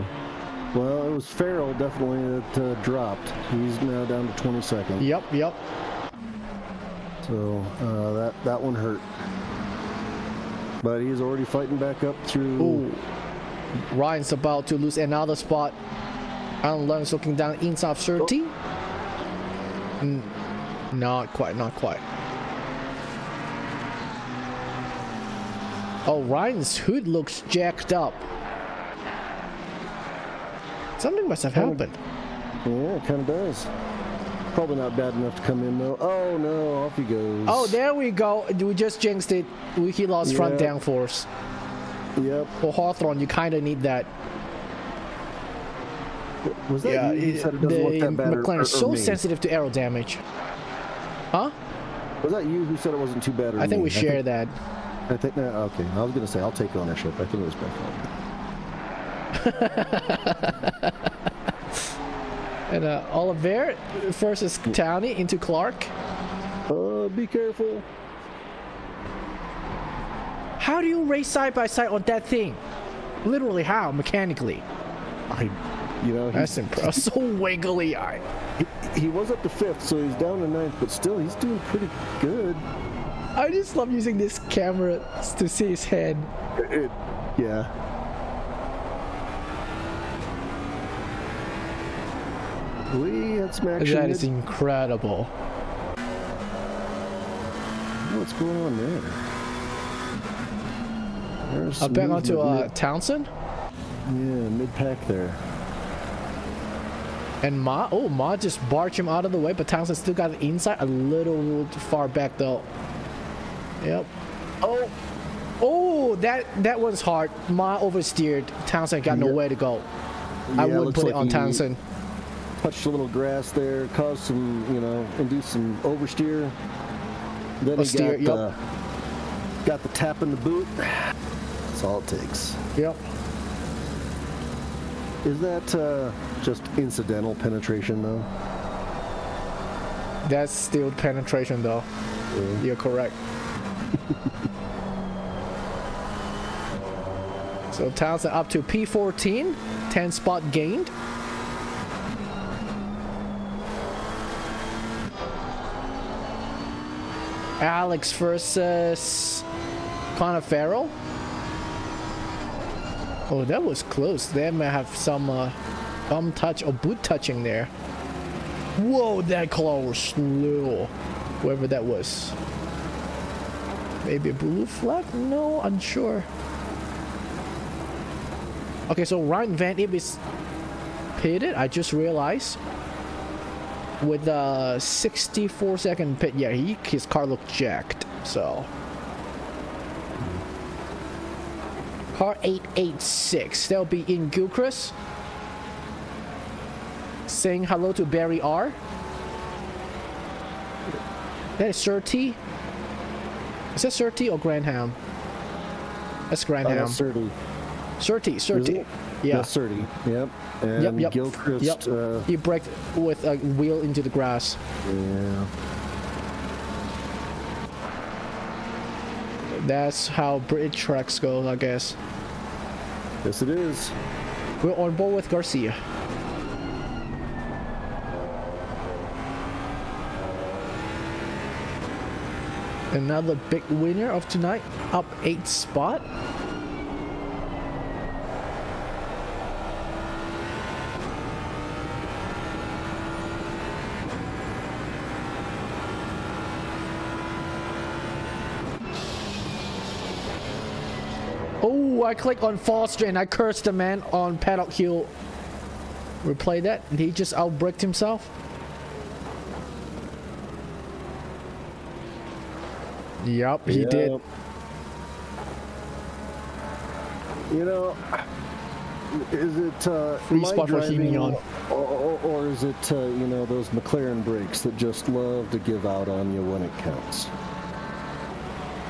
Well, it was Farrell definitely that dropped. He's now down to 22nd. Yep. So that one hurt. But he's already fighting back up through. Ooh. Ryan's about to lose another spot. Alan Lund's looking down inside 30. Not quite. Oh, Ryan's hood looks jacked up. Something must have happened. Yeah, it kind of does. Probably not bad enough to come in though. Oh no, off he goes. Oh, there we go. We just jinxed it. He lost front downforce. Yep. For Hawthorne, you kind of need that. Was that you who said it doesn't look that bad? McLaren is so me? sensitive to aero damage. Huh? Was that you who said it wasn't too bad? Or I think me? we share that. I think okay. I was gonna say I'll take ownership. I think it was my fault. And Oliver versus Towney into Clark. Be careful. How do you race side by side on that thing? Literally, how? Mechanically? He's, That's impressive. So wiggly. he was up to 5th, so he's down to 9th, but still he's doing pretty good. I just love using this camera to see his head. Yeah. We had some action. That is incredible. What's going on there? There's Back onto movement Townsend. Yeah, mid-pack there. And Ma just barged him out of the way, but Townsend still got it inside, a little far back though. Yep. Oh, that was hard. Ma oversteered. Townsend got nowhere to go. I would put it on Townsend. Touched a little grass there, caused some, induced some oversteer. Then he got the tap in the boot. That's all it takes. Yep. Is that just incidental penetration, though? That's still penetration, though. Yeah. You're correct. So Townsend up to P14, 10 spot gained. Alex versus Connor Farrell. Oh, that was close. They may have some bum touch or boot touching there. Whoa, that close. Little. Whoever that was. Maybe a blue flag? No, unsure. Okay, so Ryan Van Ip is pitted. I just realized. With a 64-second pit. Yeah, his car looked jacked. So. Car 886. That'll be in Gilchrist. Saying hello to Barry R. That is Surtees. Is that Surtees or Granham? That's Granham. That's Surtees. Surtees. Yeah. That's Surtees. Yep. And Yep. Gilchrist. Yep. He braked with a wheel into the grass. Yeah. That's how British tracks go, I guess. Yes, it is. We're on board with Garcia. Another big winner of tonight, up 8 spot. Oh, I clicked on Foster and I cursed the man on Paddock Hill. Replay that. Did he just outbricked himself? Yup, he did. Is it free spot for Hemion, or is it those McLaren brakes that just love to give out on you when it counts?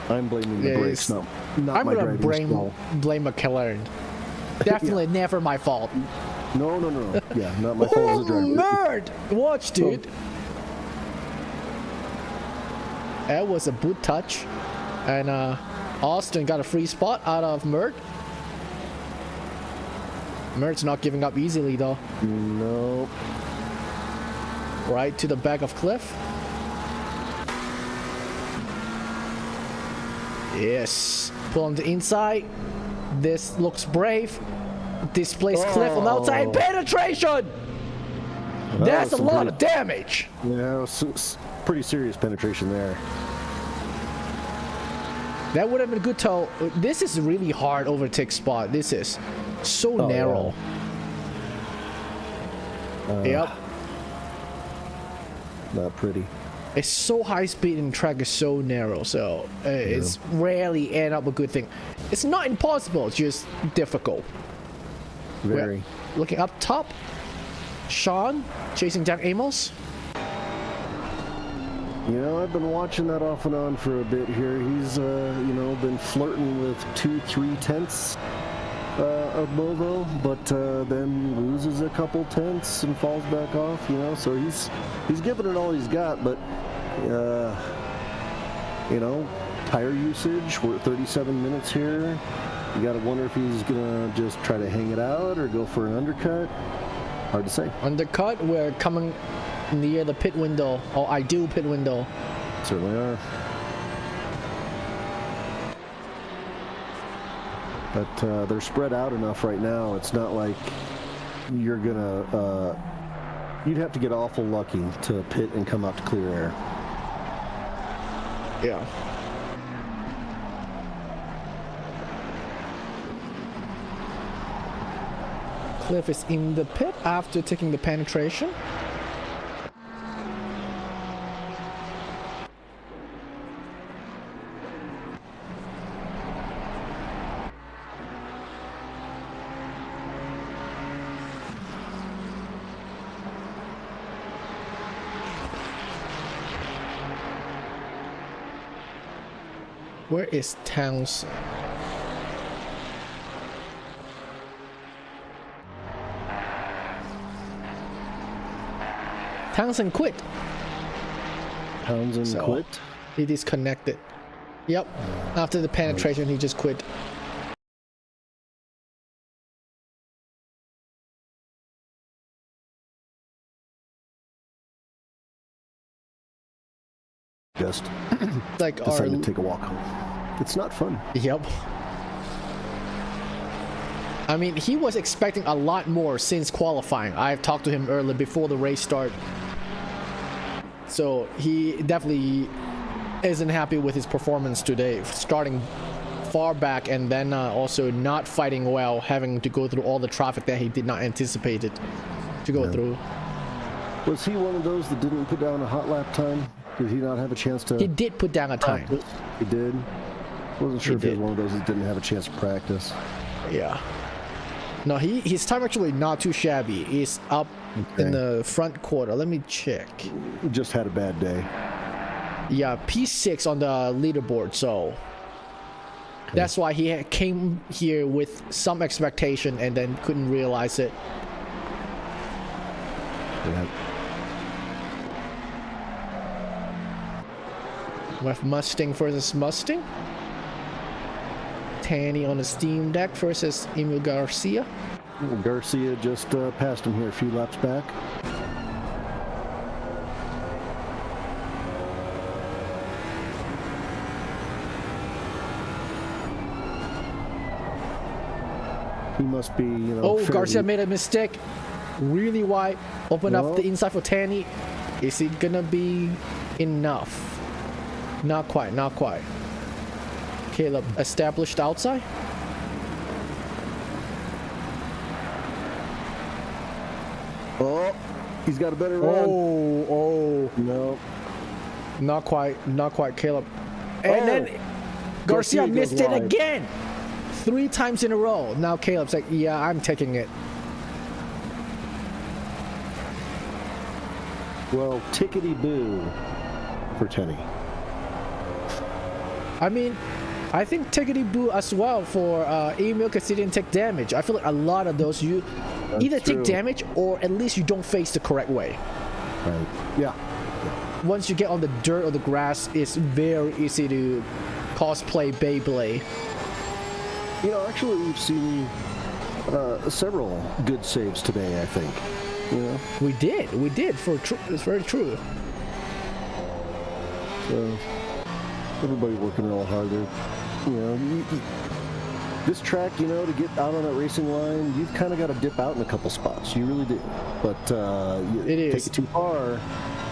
I'm blaming the brakes, not I'm my gonna driving blame McLaren. Definitely never my fault. No. Yeah, not my fault as a driver. Nerd! Watch, dude. That was a boot touch. And Austin got a free spot out of Mert. Mert's not giving up easily, though. No. Right to the back of Cliff. Yes. Pull on the inside. This looks brave. Displays Cliff on the outside. Penetration! That's a lot of damage. Yeah, pretty serious penetration there. That would have been a good tow. This is really hard overtake spot. This is so narrow. Yep. Not pretty. It's so high speed and track is so narrow, so it's rarely end up a good thing. It's not impossible, it's just difficult. Very. We're looking up top, Sean chasing down Amos. I've been watching that off and on for a bit here. He's, been flirting with 2-3 tenths of Bovo, but then loses a couple tenths and falls back off, so he's giving it all he's got, but, tire usage, we're at 37 minutes here. You got to wonder if he's going to just try to hang it out or go for an undercut. Hard to say. Undercut, we're coming near the pit window, or ideal pit window. Certainly are. But they're spread out enough right now. It's not like you're gonna. You'd have to get awful lucky to pit and come out to clear air. Yeah. Cliff is in the pit after taking the penetration. Where is Townsend? Townsend quit. Townsend quit. He disconnected. Yep. After the penetration, he just quit. Just Like decided to take a walk home. It's not fun. Yep. I mean, he was expecting a lot more since qualifying. I've talked to him earlier before the race start. So he definitely isn't happy with his performance today. Starting far back and then also not fighting well, having to go through all the traffic that he did not anticipate it to go through. Was he one of those that didn't put down a hot lap time? Did he not have a chance to? He did put down a time. Practice? He did. Wasn't sure He if he was did. one of those that didn't have a chance to practice. Yeah. No, his time actually not too shabby. He's up in the front quarter. Let me check. He just had a bad day. Yeah, P6 on the leaderboard, so that's why he came here with some expectation and then couldn't realize it. Yeah. With Mustang versus Mustang. Tanny on the Steam Deck versus Emil Garcia. Garcia just passed him here a few laps back. He must be, Oh, Garcia made a mistake. Really wide. Open up the inside for Tanny. Is it gonna be enough? Not quite, not quite. Caleb established outside. Oh, he's got a better run. Oh, No. not quite, Caleb. And then Garcia Garcia goes missed it wide. again. 3 times in a row. Now Caleb's like, yeah, I'm taking it. Well, tickety-boo for Tenny. I mean, I think tickety boo as well for Emil because he didn't take damage. I feel like a lot of those you either take true. damage or at least you don't face the correct way. Right. Yeah. Once you get on the dirt or the grass, it's very easy to cosplay Beyblade. You know, actually, we've seen several good saves today, I think. You know? We did. It's very true. So, everybody working real hard there. You know, this track, to get out on that racing line, you've kind of got to dip out in a couple spots. You really do. But you It take is. it too far,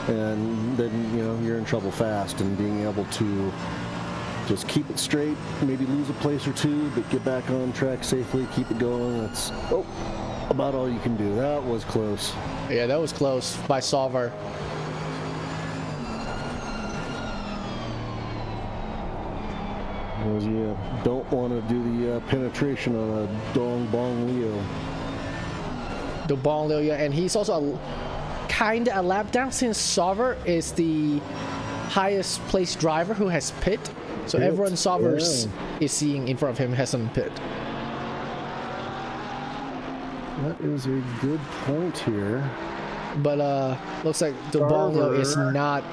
and then, you're in trouble fast. And being able to just keep it straight, maybe lose a place or two, but get back on track safely, keep it going. That's about all you can do. That was close. Yeah, that was close by Solver. Because you don't want to do the penetration on a Dong Bong Leo. The Bong Leo, and he's also kind of a lap down since Solver is the highest placed driver who has pit. So Pit, everyone Solver yeah. is seeing in front of him has some pit. That is a good point here. But looks like the Bong Leo is not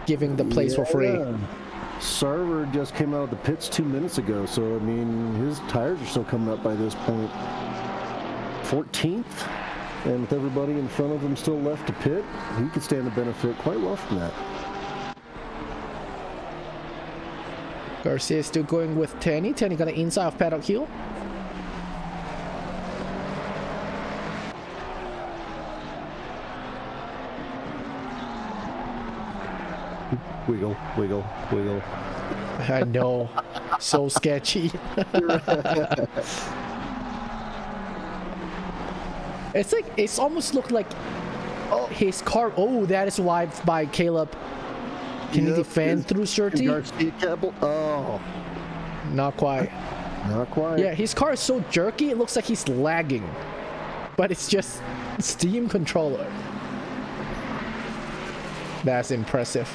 giving the place for free. Sarver just came out of the pits 2 minutes ago, so I mean his tires are still coming up by this point. 14th, and with everybody in front of him still left to pit, he could stand to benefit quite well from that. Garcia is still going with Tanny. Tanny got the inside of paddock heel. Wiggle, wiggle, wiggle. I know, so sketchy. It's like, it's almost looked like his car. Oh, that is why by Caleb. Can he defend through Surtees? Oh, not quite. Not quite. Yeah, his car is so jerky, it looks like he's lagging. But it's just Steam controller. That's impressive.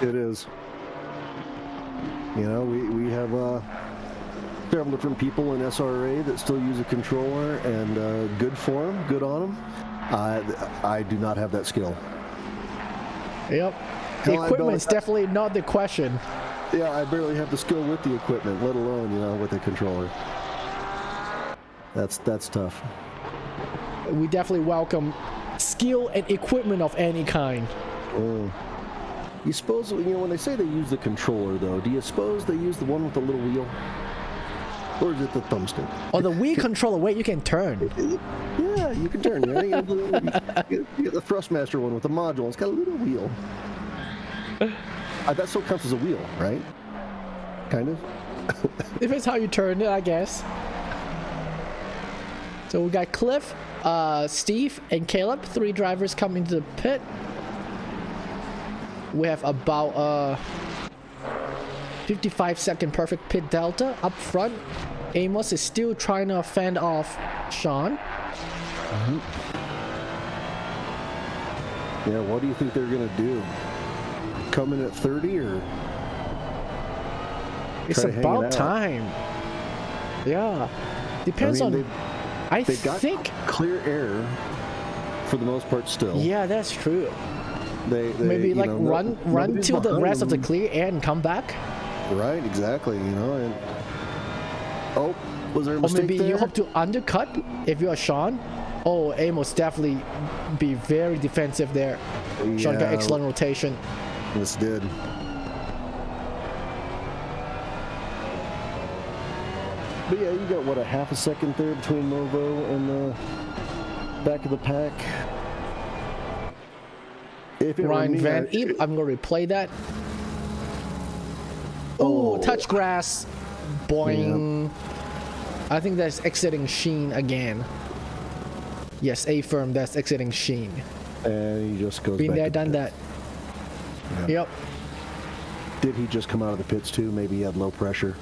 It is. You know, we have several different people in SRA that still use a controller, and good for them, good on them. I do not have that skill. Yep. The equipment's definitely not the question. Yeah, I barely have the skill with the equipment, let alone, you know, with a controller. That's tough. We definitely welcome skill and equipment of any kind. You suppose, you know, when they say they use the controller, though, do you suppose they use the one with the little wheel? Or is it the thumbstick? Oh, the Wii controller, wait, you can turn. Yeah, you can turn. You get the Thrustmaster one with the module. It's got a little wheel. That still counts as a wheel, right? Kind of. Depends how you turn it, I guess. So we got Cliff, Steve, and Caleb. 3 drivers come into the pit. We have about 55-second perfect pit delta up front. Amos is still trying to fend off Sean. Yeah, what do you think they're gonna do? Come in at 30 or? It's about time. Yeah, depends on. They've got clear air for the most part still. Yeah, that's true. They maybe like run till the rest of the clear air and come back. Right, exactly. You know, and was there a mistake or maybe there? you hope to undercut if you are Sean. Oh, Amos definitely be very defensive there. Yeah. Sean got excellent rotation. This did. But yeah, you got what, a half a second there between Movo and the back of the pack. If it Ryan were me, Van Eep, I'm gonna replay that. Oh, touch grass. Boing. Yeah. I think that's exiting Sheen again. Yes, A-firm, that's exiting Sheen. And he just goes Been back there, to done that. Yeah. Yep. Did he just come out of the pits too? Maybe he had low pressure.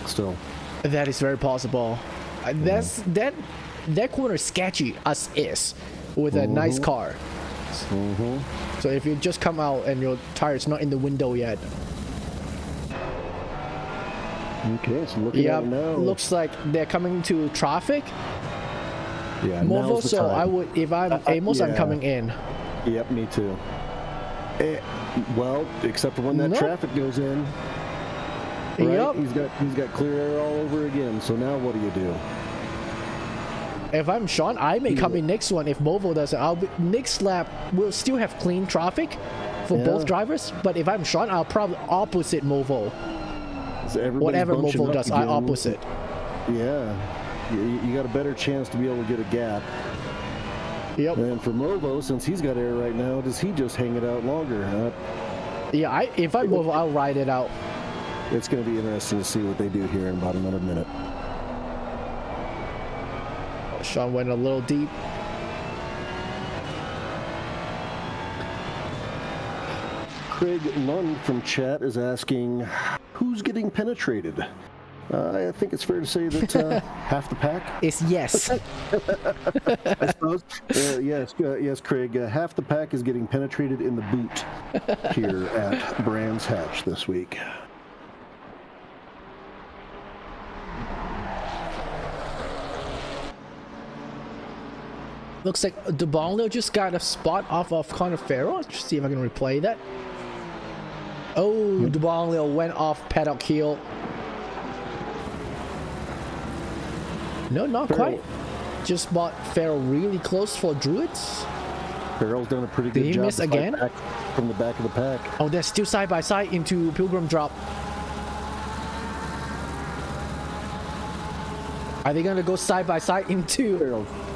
Still. That is very possible. That corner is sketchy as is with a nice car. So if you just come out and your tire's not in the window yet. Okay, so looking at it now. Looks like they're coming to traffic. Yeah, Movo, so I would, if I'm Amos, I'm coming in. Yep, me too. Well, except for when that traffic goes in. Right? Yep. He's got clear air all over again. So now what do you do? If I'm Sean, I may come in next one. If Movo doesn't, next lap we'll still have clean traffic for both drivers. But if I'm Sean, I'll probably opposite Movo. Whatever Movo does, I opposite. Yeah, you got a better chance to be able to get a gap. Yep. And for Movo, since he's got air right now, does he just hang it out longer? Yeah, if I'm Movo, I'll ride it out. It's going to be interesting to see what they do here in about another minute. Sean went a little deep. Craig Lund from chat is asking, who's getting penetrated? I think it's fair to say that half the pack. It's yes. I suppose. Yes, Craig. Half the pack is getting penetrated in the boot here at Brands Hatch this week. Looks like DeBonlo just got a spot off of Connor Farrell. Let's see if I can replay that. Oh, DeBonlo went off paddock heel. No, not quite. Just bought Farrell really close for Druids. Farrell's done a pretty good job. Did he miss again? From the back of the pack. Oh, they're still side by side into Pilgrim Drop. Are they gonna go side by side into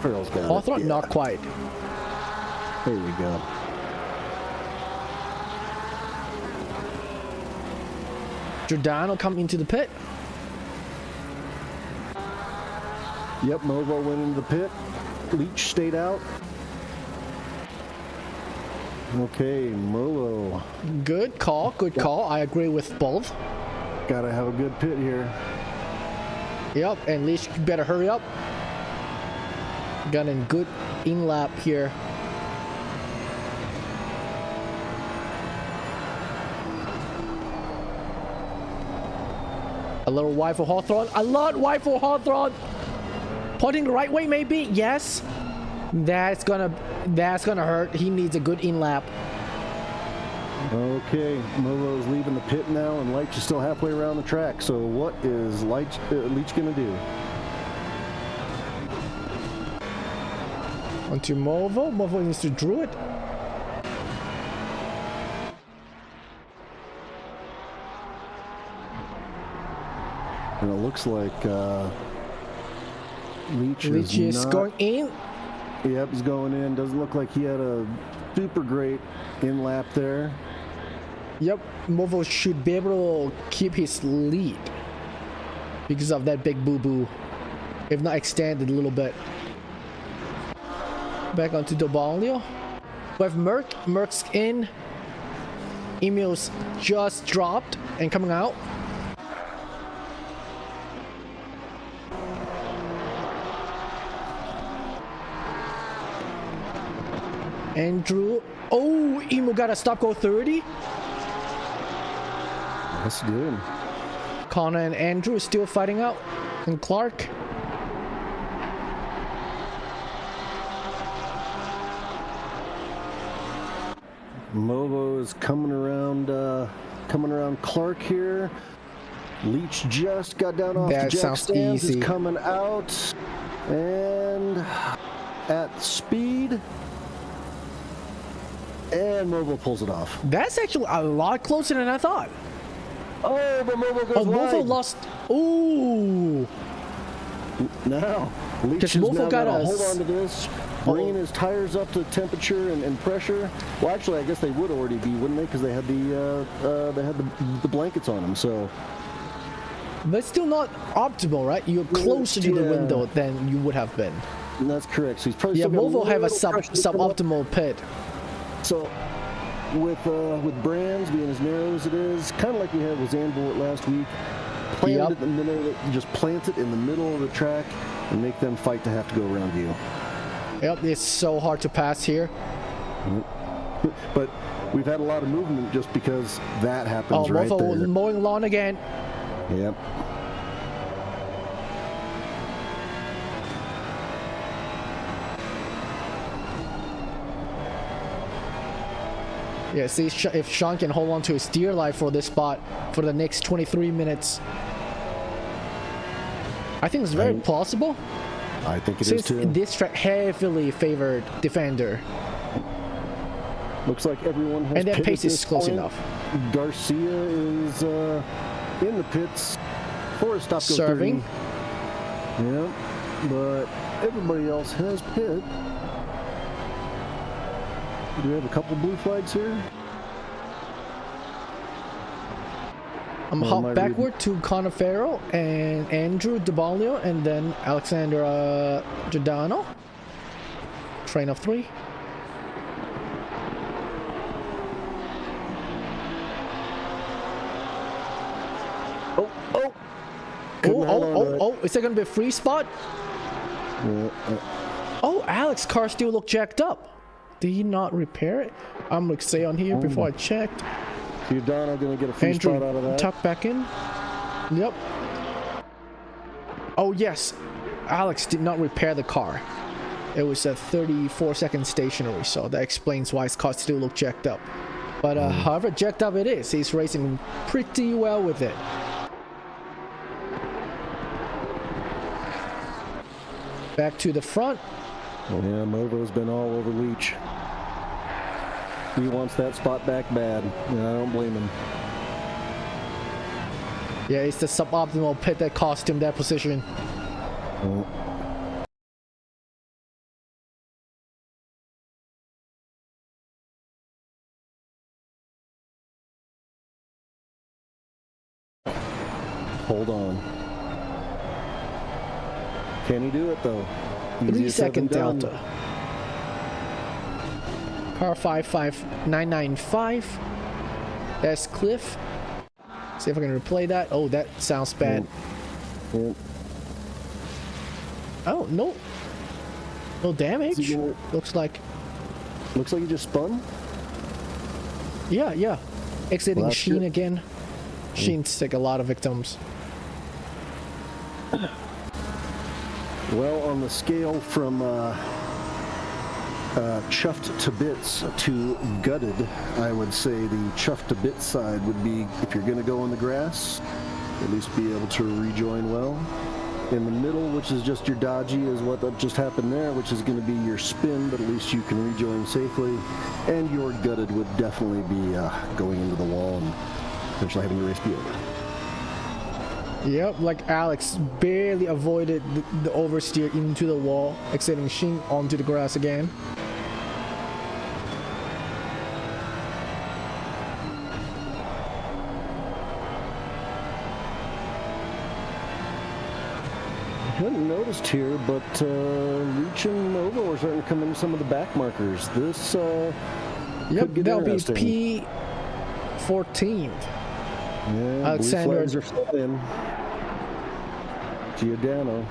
Farrell's got Hawthorne? it. Not quite. There we go. Giordano come into the pit. Yep, Movo went into the pit. Leach stayed out. Okay, Molo. Good call, good call. I agree with both. Gotta have a good pit here. Yep, and Leach better hurry up. Got a good in lap here. A little wide for Hawthorne. A lot wide for Hawthorne. Pointing the right way, maybe. Yes. That's gonna hurt. He needs a good in lap. Okay, Molo's leaving the pit now, and Leach is still halfway around the track. So what is Leach gonna do? Onto Movo. Movo needs to Druid. And it looks like Leach is going in. Yep, he's going in. Doesn't look like he had a super great in lap there. Yep, Movo should be able to keep his lead because of that big boo-boo, if not extended a little bit. Back onto Dobalio. We have Merc. Merc's in. Emil's just dropped and coming out. Andrew. Oh, Emil got a stop go 30. That's good. Connor and Andrew is still fighting out. And Clark. Movo is coming around Clark here. Leach just got down off That the jack sounds stands. easy. Is coming out and at speed. And Movo pulls it off. That's actually a lot closer than I thought. Oh, but Movo goes wide. Movo lost. Ooh. Now, Leach Because has Movo now got got to a hold on to this, bringing his tires up to temperature and pressure. Well, actually, I guess they would already be, wouldn't they? Because they had the blankets on them. So, But still not optimal, right? You're closer to the window than you would have been. and that's correct. So he's probably Yeah, still got Movo have a little pressure to come up. suboptimal pit. So, with Brands being as narrow as it is, kind of like we had with Zandvoort last week, plant it in the middle. Just plant it in the middle of the track and make them fight to have to go around you. Yep, it's so hard to pass here. But we've had a lot of movement just because that happens right Movo there. mowing lawn again. Yep. Yeah, see if Sean can hold on to his steer life for this spot for the next 23 minutes. I think it's very plausible. I think it is Since too. this track heavily favored defender. Looks like everyone has And that pitted pace is this close point. enough. Garcia is in the pits for a stop go Serving. 30. Yep. But everybody else has pit. Do we have a couple blue flags here? I'm hop backward to Connor Farrell and Andrew DeBalio and then Alexander Giordano. Train of 3. Oh, is that gonna be a free spot? Oh, Alex's car still look jacked up. Did he not repair it? I'm gonna stay on here before I checked. Giordano gonna get a free Andrew spot out of that. tuck back in. Yep. Oh yes, Alex did not repair the car. It was a 34-second stationary, so that explains why his car still look jacked up. But however jacked up it is, he's racing pretty well with it. Back to the front. Yeah, Movo's been all over Leach. He wants that spot back bad. Yeah, I don't blame him. Yeah, it's the suboptimal pit that cost him that position. Hold on. Can he do it though? 3 Easier said second than done. delta. Car 55995. That's Cliff. See if I can replay that. Oh, that sounds bad. Yeah. Oh, no. No damage. Is he gonna- Looks like. Looks like he just spun. Yeah. Exiting Well, that's Sheen good. again. Sheen's take a lot of victims. Well, on the scale from chuffed to bits to gutted, I would say the chuffed to bits side would be, if you're going to go on the grass, at least be able to rejoin well. In the middle, which is just your dodgy, is what just happened there, which is going to be your spin, but at least you can rejoin safely. And your gutted would definitely be going into the wall and potentially having your race be over. Yep, like Alex barely avoided the oversteer into the wall, exiting Sheen onto the grass again. I hadn't noticed here, but Leach and Nova are starting to come into some of the back markers. This Yep, could get that'll be interesting. P14. Yeah, Alexander- blue flags are still in. Giordano.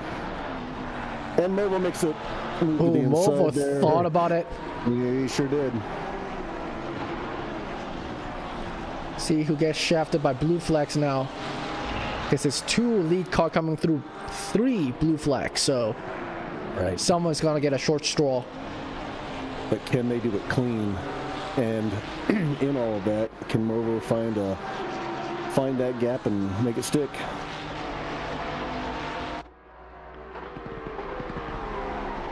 And Movo makes it move to Oh, the inside Movo there. thought about it. Yeah, he sure did. See who gets shafted by blue flags now. Because it's 2 lead car coming through 3 blue flags, so Right. someone's gonna get a short straw. But can they do it clean? And in all of that, can Movo find that gap and make it stick?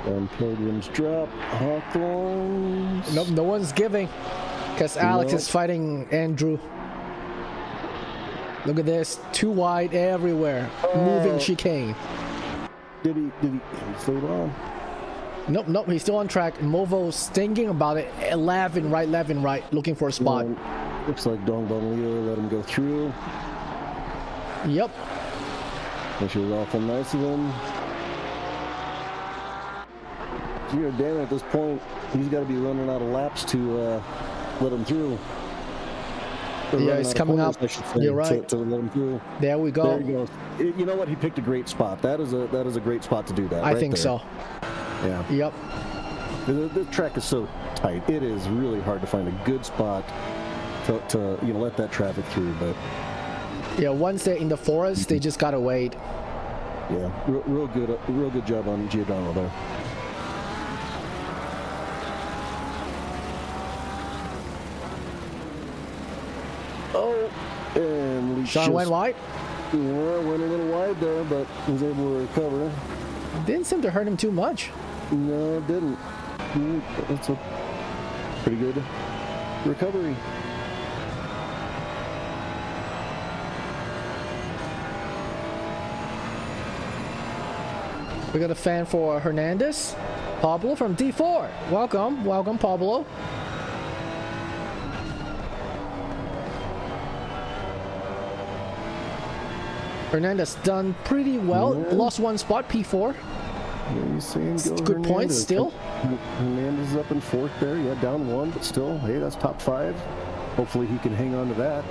And Pilgrim's drop, Hawthorns. Nope, no one's giving. Because Alex Nope. is fighting Andrew. Look at this, 2 wide everywhere. Moving chicane. Did he slow down? Nope, he's still on track. Movo's thinking about it. Left and right, looking for a spot. Looks like Dong Bong Leo let him go through. Yep. Which was awful nice of him. Giordano at this point, he's got to be running out of laps to let him through. Or Yeah, running it's out of coming corners, up. I should say, You're right. To let him through. There we There go. you go. You know what? He picked a great spot. That is a great spot to do that. I right think there. so. Yeah. Yep. The track is so tight. It is really hard to find a good spot to let that traffic through. But Yeah, once they're in the forest, they just gotta wait. yeah, real good job on Giordano there. Oh, and Leach Sean just went wide. went a little wide there, but was able to recover. Didn't seem to hurt him too much. No, it didn't. That's a pretty good recovery. We got a fan for Hernandez. Pablo from D4. Welcome, Pablo. Hernandez done pretty well. Yeah. Lost 1 spot, P4. Yeah, he's saying go Good points Hernandez. still. Hernandez is up in 4th there. Yeah, down 1, but still, hey, that's top 5. Hopefully he can hang on to that.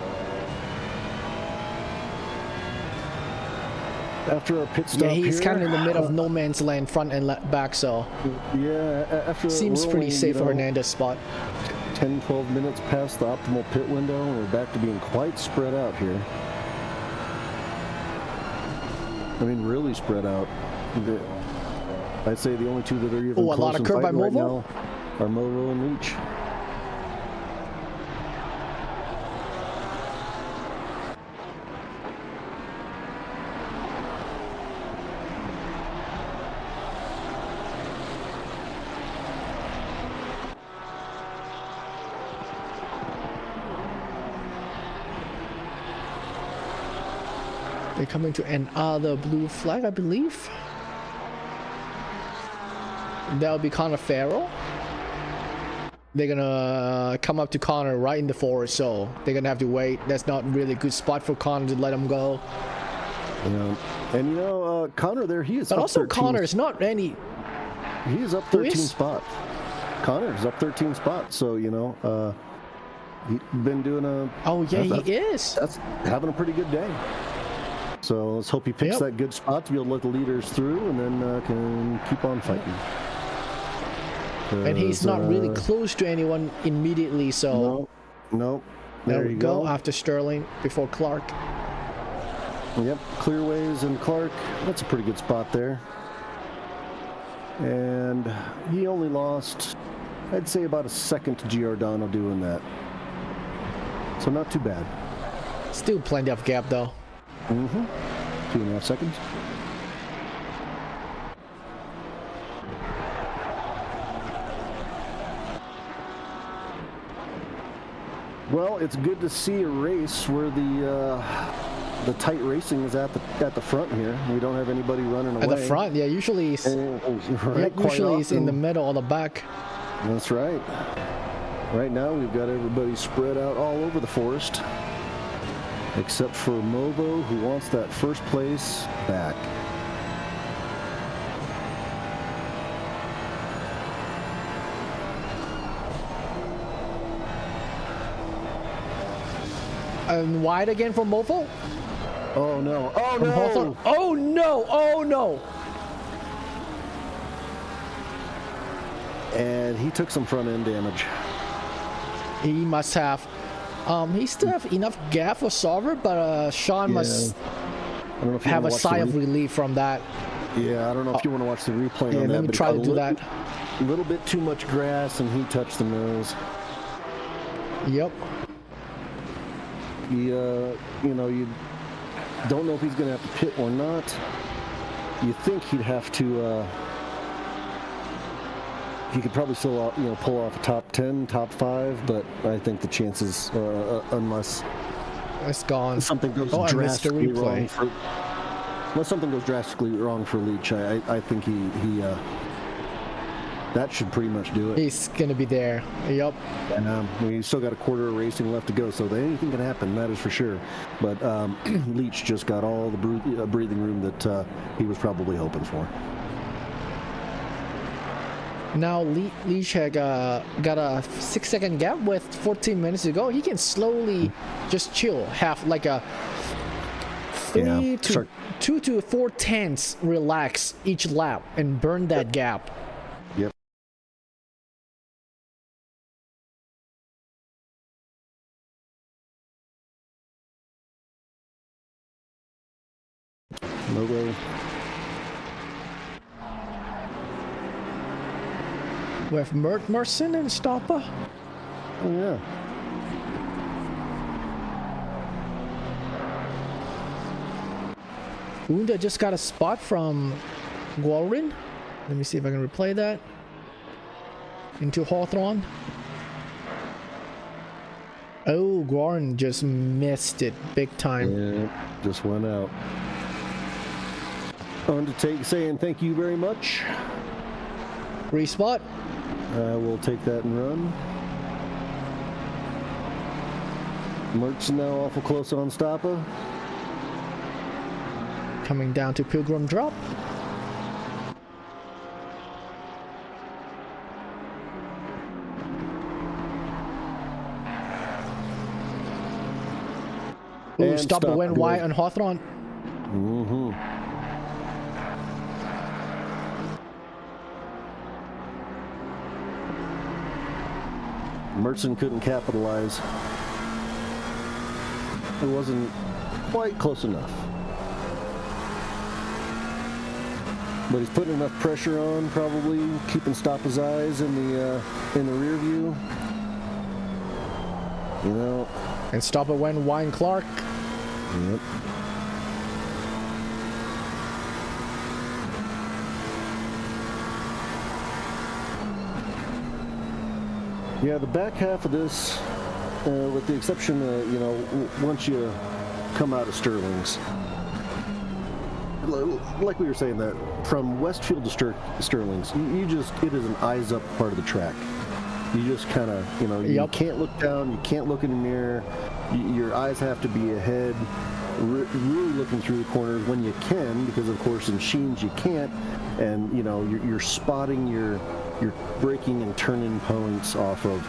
After our pit stop Yeah, he's here, kind of in the middle of no man's land, front and back, so Yeah, after seems we're pretty only, safe for Hernandez spot. 10, 12 minutes past the optimal pit window, and we're back to being quite spread out here. I mean, really spread out. I'd say the only 2 that are even Oh, a close lot of in curb by fighting right Movo? now are Movo and Leach. They're coming to another blue flag, I believe. That'll be Connor Farrell. They're gonna come up to Connor right in the forest, so they're gonna have to wait. That's not really a good spot for Connor to let him go. Yeah. And Connor there, he is But up also 13. Connor is not any He's up 13 spots. Connor's up 13 spots. So, you know, he's been doing a... Oh, yeah, he is. That's having a pretty good day. So let's hope he picks that good spot to be able to let the leaders through and then can keep on fighting. And he's not really close to anyone immediately, so... No. There we go. After Sterling, before Clark. Yep, Clearways and Clark. That's a pretty good spot there. And he only lost, I'd say, about a second to Giordano doing that. So not too bad. Still plenty of gap, though. 2.5 seconds. Well, it's good to see a race where the tight racing is at the front here. We don't have anybody running away. At the front, yeah. Usually, it's, usually it's in the middle or the back. That's right. Right now, we've got everybody spread out all over the forest, except for Movo, who wants that first place back. And wide again for Movo. Oh no! Oh From no! Hawthorne. Oh no! Oh no! And he took some front end damage. He must have. He still have enough gap for Sauber, but Sean must I don't know if you have a wanna watch sigh of relief from that. Yeah, I don't know if you want to watch the replay on that. Let me but try to do that. A little bit too much grass, and he touched the nose. Yep. You know, you don't know if he's going to have to pit or not. You think he'd have to. He could probably still, pull off a top 10, top 5, but I think the chances, unless It's gone. something goes drastically wrong for, unless something goes drastically wrong for Leach, I think he that should pretty much do it. He's gonna be there. Yep. And we still got a quarter of racing left to go, so anything can happen, that is for sure. But Leach just got all the breathing room that he was probably hoping for. Now Leach had got a 6-second gap with 14 minutes to go. He can slowly just chill, have like a 2 to 4 tenths relax each lap and burn that gap. Yep. Logo. We have Merson and Stoppa. Oh yeah. Unda just got a spot from Guarin. Let me see if I can replay that. Into Hawthorne. Oh, Guarin just missed it big time. Yeah, just went out. Undertake saying thank you very much. Respot. We'll take that and run. Mertz now awful close on Stoppa. Coming down to Pilgrim Drop. Ooh, Stoppa went wide on Hawthorne. Mertz couldn't capitalize. It wasn't quite close enough. But he's putting enough pressure on, probably keeping Stoppa's eyes in the rear view. You know. And Stoppa went wide Clark. Yep. Yeah, the back half of this, with the exception of, once you come out of Sterling's, like we were saying, that from Westfield to Sterling's, it is an eyes up part of the track. You just kind of, you can't look down, you can't look in the mirror, your eyes have to be ahead, really looking through the corners when you can, because of course in Sheens you can't, and you know you're spotting your braking and turning points off of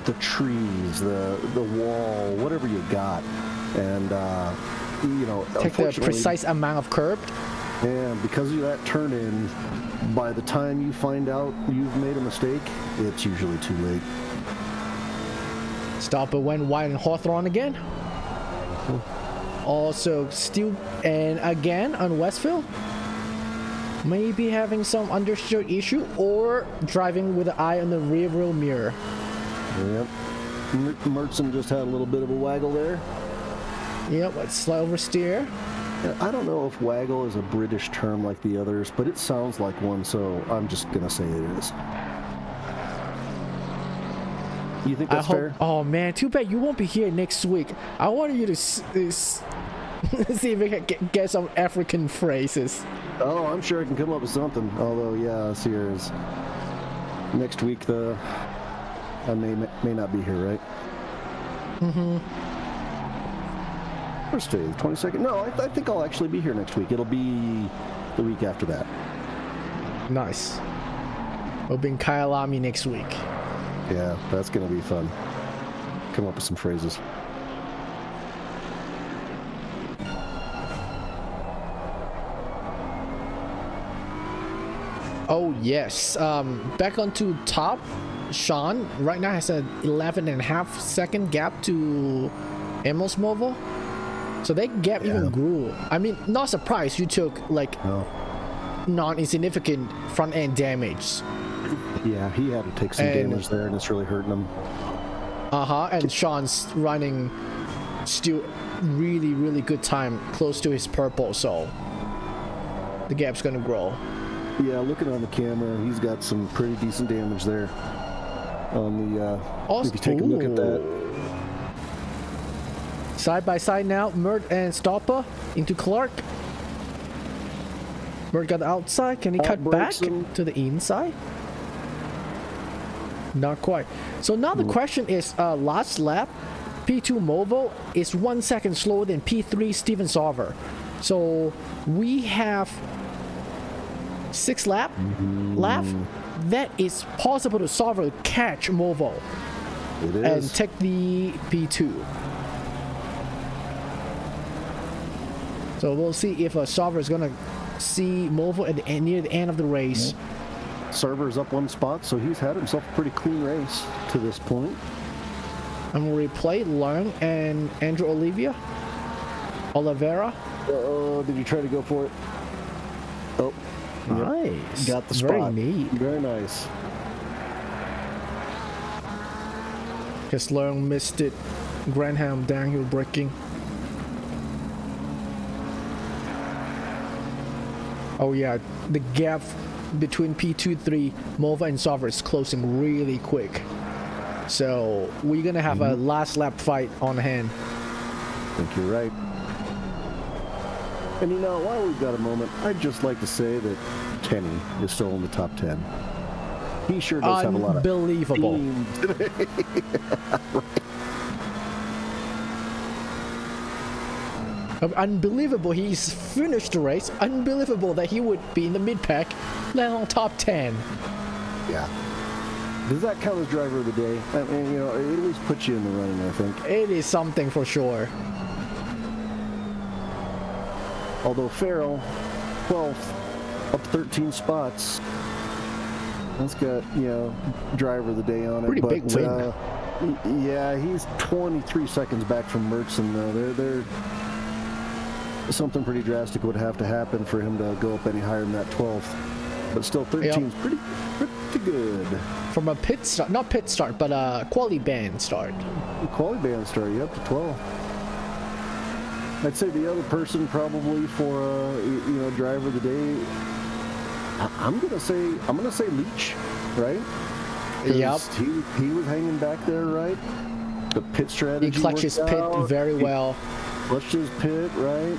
the trees, the wall, whatever you got, and take the precise amount of curb. And because of that turn in, by the time you find out you've made a mistake, it's usually too late. Stopper went wide in Hawthorne again. Also still, and again on Westfield, maybe having some understeer issue or driving with the eye on the rear view mirror. Yep. Mertzen just had a little bit of a waggle there. Yep, let's slight oversteer. Yeah, I don't know if waggle is a British term like the others, but it sounds like one, so I'm just gonna say it is. You think that's fair? Oh man, too bad you won't be here next week. I wanted you to see if we can get some African phrases. Oh, I'm sure I can come up with something. Although, yeah, serious. Next week, I may not be here, right? Mm-hmm. Where's today? The 22nd? No, I think I'll actually be here next week. It'll be the week after that. Nice. We'll be in Kyalami next week. Yeah, that's going to be fun. Come up with some phrases. Oh, yes. Back onto top. Sean right now has an 11.5 second gap to Emos Mobile. So that gap even grew. I mean, not surprised you took like non-insignificant front end damage. Yeah, he had to take some damage there, and it's really hurting him. And Sean's running still really, really good time, close to his purple, so the gap's gonna grow. Yeah, looking on the camera, he's got some pretty decent damage there. On the if you take a look at that. Side by side now, Mert and Stopper into Clark. Mert got the outside. Can he cut back to the inside? Not quite. So now the question is, last lap, P2 Movo is 1 second slower than P3 Steven Sauver. So we have 6 laps left. That is possible to Sauver catch Movo and take the P2. So we'll see if Sauver is gonna see Movo at near the end of the race. Server's up 1 spot, so he's had himself a pretty clean race to this point. I'm gonna replay Leung and Andrew Oliveira. Oh, did you try to go for it? Oh, nice. Got the spot. Very neat. Very nice. Guess Leung missed it. Granham downhill braking. Oh yeah, the gap between P2-3, Mova and Sauver is closing really quick. So we're gonna have a last lap fight on hand. I think you're right. And while we've got a moment, I'd just like to say that Kenny is still in the top 10. He sure does have a lot of unbelievable. today. Unbelievable he's finished the race. Unbelievable that he would be in the mid-pack, let alone top 10. Yeah. Does that count as driver of the day? I mean, it at least puts you in the running, I think. It is something for sure. Although Farrell, 12th, up 13 spots. That's got, driver of the day on it. Pretty big win. Yeah, he's 23 seconds back from Mertzen, though. They're something pretty drastic would have to happen for him to go up any higher than that 12th. But still, 13 is pretty good. From a pit start, not pit start, but a quality band start. Quality band start, you up to 12. I'd say the other person probably for driver of the day. I'm gonna say Leach, right? Yep. He was hanging back there, right? The pit strategy. He clutched his pit very well. Clutched his pit, right?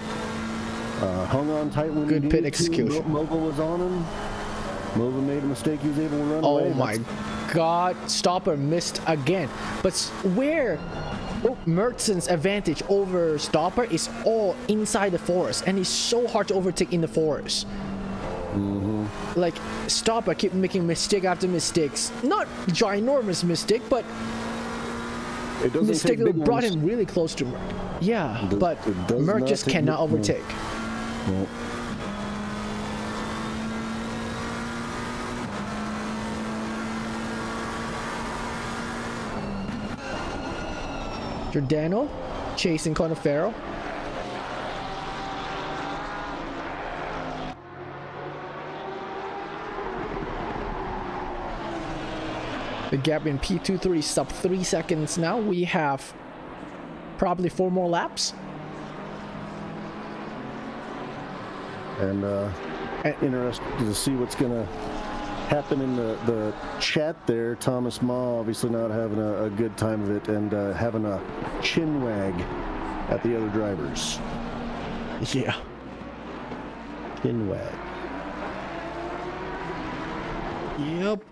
Hung on tight when good pit execution. Mova was on him. Mova made a mistake. He was able to run away. Oh my God! Stopper missed again. But where Mertens's advantage over Stopper is all inside the forest, and it's so hard to overtake in the forest. Like, Stopper keep making mistake after mistakes. Not ginormous mistake, but It doesn't mistake take that big brought ones. him really close to Mert. Yeah, but it does Mert not just take cannot big ones. overtake. Nope. Giordano chasing Conifero. The gap in P23 is sub 3 seconds now. We have probably 4 more laps. And interested to see what's going to happen in the chat there. Thomas Ma obviously not having a good time of it and having a chin wag at the other drivers. Yeah. Chin wag. Yep.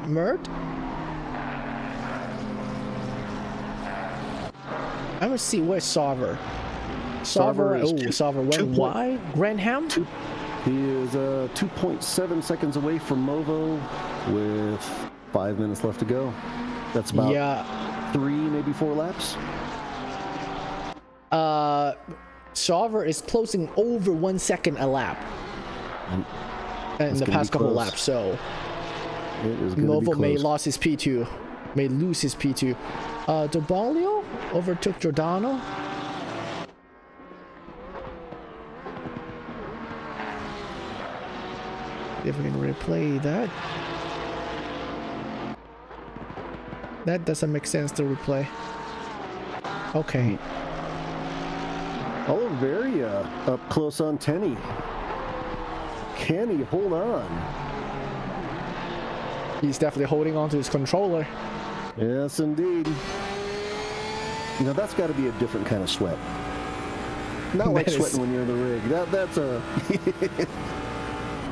Mert? I'm gonna see where's Sauver. Sauver, is Sauver went wide. Granham? He is 2.7 seconds away from Movo with 5 minutes left to go. That's about Yeah. 3, maybe 4 laps. Sauver is closing over 1 second a lap in It's the gonna past be couple close. laps, so It is going to be Movo may close. lose his P2, may lose his P2. Dobalio overtook Giordano. If we can replay that. That doesn't make sense to replay. Okay. Oliveria up close on Tenny. Can he hold on? He's definitely holding on to his controller. Yes, indeed. You know, that's got to be a different kind of sweat. Not like That is- sweating when you're in the rig. That's a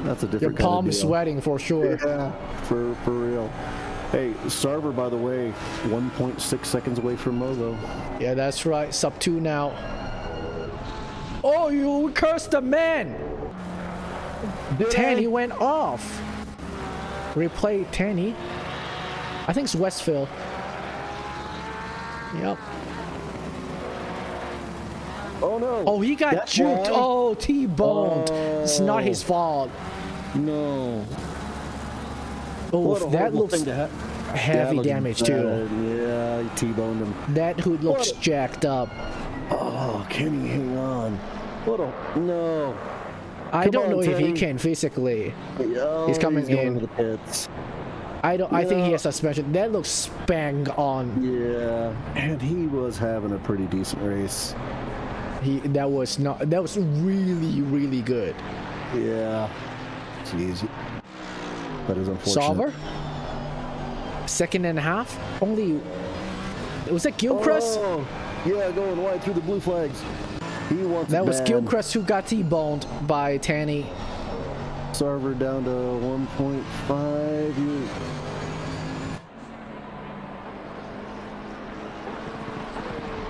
that's a Your different palm kind of is deal. sweating for sure. Yeah, for real. Hey, Sarver, by the way, 1.6 seconds away from Movo. Yeah, that's right. Sub 2 now. Oh, you cursed the man! Tanny went off. Replay Tanny. I think it's Westfield. Yep. Oh no! Oh, he got That's juked. why? Oh, T-boned. It's not his fault. No. Oh, What a that horrible looks thing to heavy damage too. Yeah, he T-boned him. That hood looks What jacked up. Oh, can he hang on? What a no! I Come don't on, know if he Tanny. can physically. Oh, He's coming going in. to the pits. I think he Yeah. has suspension. That looks bang on. Yeah, and he was having a pretty decent race. That was really good. Yeah. Jeez. That is unfortunate. Solver? Second and a half? Only. Was that Gilchrist? Oh, yeah, going wide through the blue flags. He wants That it was bad. Gilchrist who got T-boned by Tanny. Sarver down to 1.5.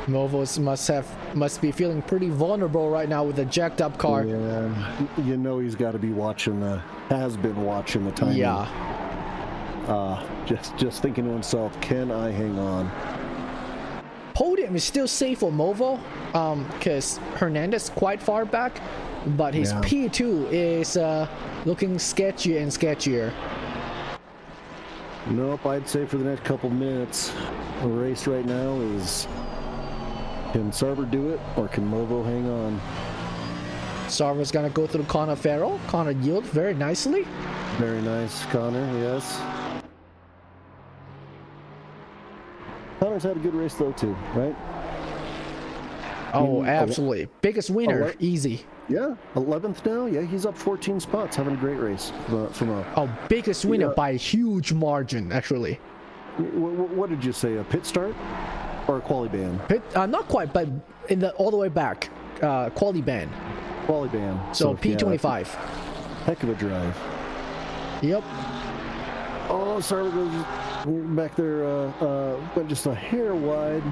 Novos must be feeling pretty vulnerable right now with a jacked up car. Yeah, you know he's got to be watching has been watching the timing. Yeah. Just thinking to himself, can I hang on? Podium is still safe for Movo, because Hernandez quite far back, but his Yeah. P2 is looking sketchier and sketchier. Nope, I'd say for the next couple minutes, the race right now is, can Sarver do it or can Movo hang on? Sarver's gonna go through Connor Farrell. Connor yield very nicely. Very nice, Connor, yes. Connor's had a good race though too, right? Oh, absolutely. Biggest winner, right. easy. Yeah, 11th now. Yeah, he's up 14 spots, having a great race from a. Oh, biggest winner Yeah. by a huge margin, actually. What did you say? A pit start or a quali ban? Not quite, but in the all the way back, quality ban. Quali ban. So yeah, P25. heck of a drive. Yep. Oh, sorry, goes back there. Went just a hair wide.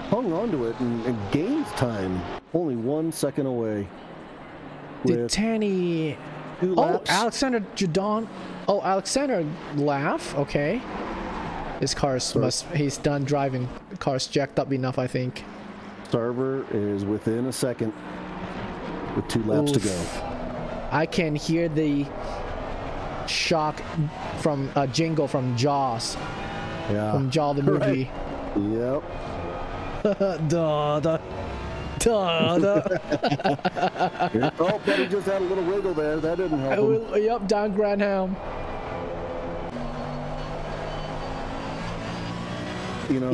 hung on to it and gained time. Only 1 second away. Did With Tanny... 2 Oh, laps. Alexander Judon. Oh, Alexander laugh. Okay. His car's he's done driving. The car's jacked up enough, I think. Sarver is within a second with 2 laps to go. I can hear the shock from jingle from Jaws. Yeah. From Jaws the movie. Yep. Duh, duh. Duh. Oh, but he just had a little wiggle there. That didn't help him. Yep, down Granham. You know,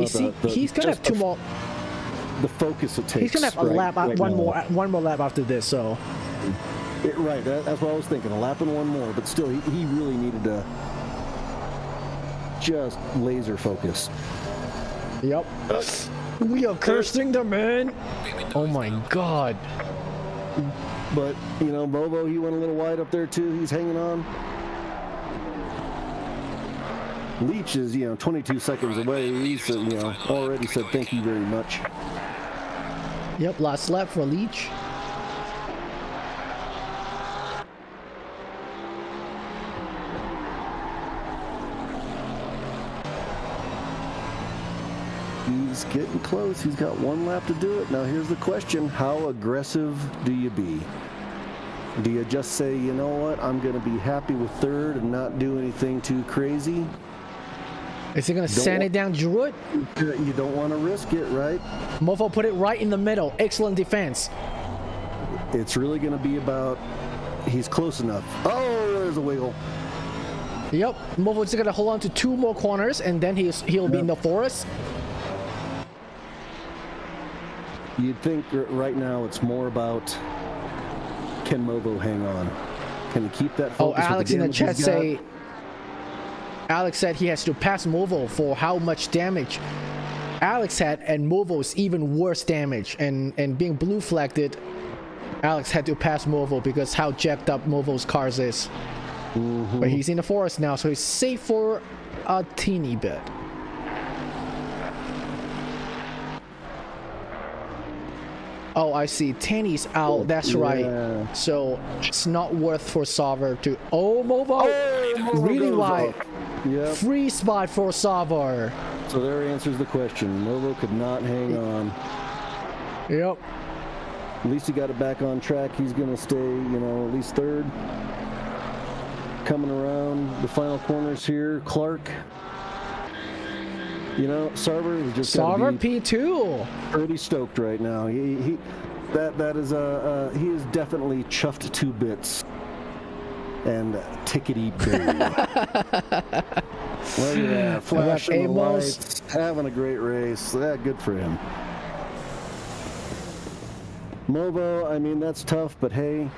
He's gonna have 2 more. The focus it takes. He's gonna have a lap, one more lap after this. So. Right. That's what I was thinking. A lap and 1 more, but still, he really needed to just laser focus. Yep. We are cursing the man. Oh my god. But, you know, Bobo, he went a little wide up there too. He's hanging on. Leach is, 22 seconds away. He's, already said thank you very much. Yep, last lap for Leach. He's getting close. He's got 1 lap to do it. Now here's the question. How aggressive do you be? Do you just say, you know what, I'm going to be happy with 3rd and not do anything too crazy? Is he gonna sand it down Druid? You don't want to risk it, right? Mofo put it right in the middle. Excellent defense. It's really going to be about he's close enough. Oh, there's a wiggle. Yep, Mofo's just gonna hold on to 2 more corners and then he'll be in the forest. You'd think right now it's more about can Movo hang on? Can he keep that focus? Oh, Alex in the chat say... Alex said he has to pass Movo for how much damage Alex had, and Movo's even worse damage. And being blue flagged, Alex had to pass Movo because how jacked up Movo's cars is. But he's in the forest now, so he's safe for a teeny bit. Oh, I see. Tanny's out. That's right. So it's not worth for Sauver to. Oh, Movo! Movo really goes wide. up. Yep. Free spot for Sauver. So there answers the question. Movo could not hang on. Yep. At least he got it back on track. He's going to stay, at least 3rd. Coming around the final corners here. Clark. Sarver is just Sauver P2. Pretty stoked right now. He is definitely chuffed to bits. And tickety boo. Look at that, flashing the lights, having a great race. Yeah, good for him. Movo, I mean, that's tough, but hey,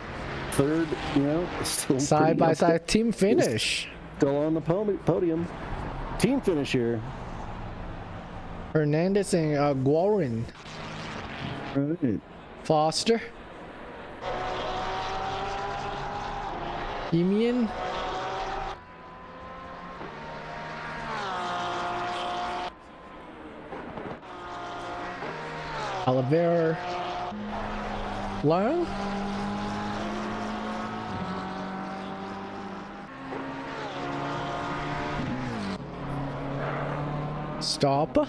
3rd, still side by side team finish. Still on the podium. Team finish here. Hernandez and Guarin. Right. Foster. Emian. Oliver. Long. Stop.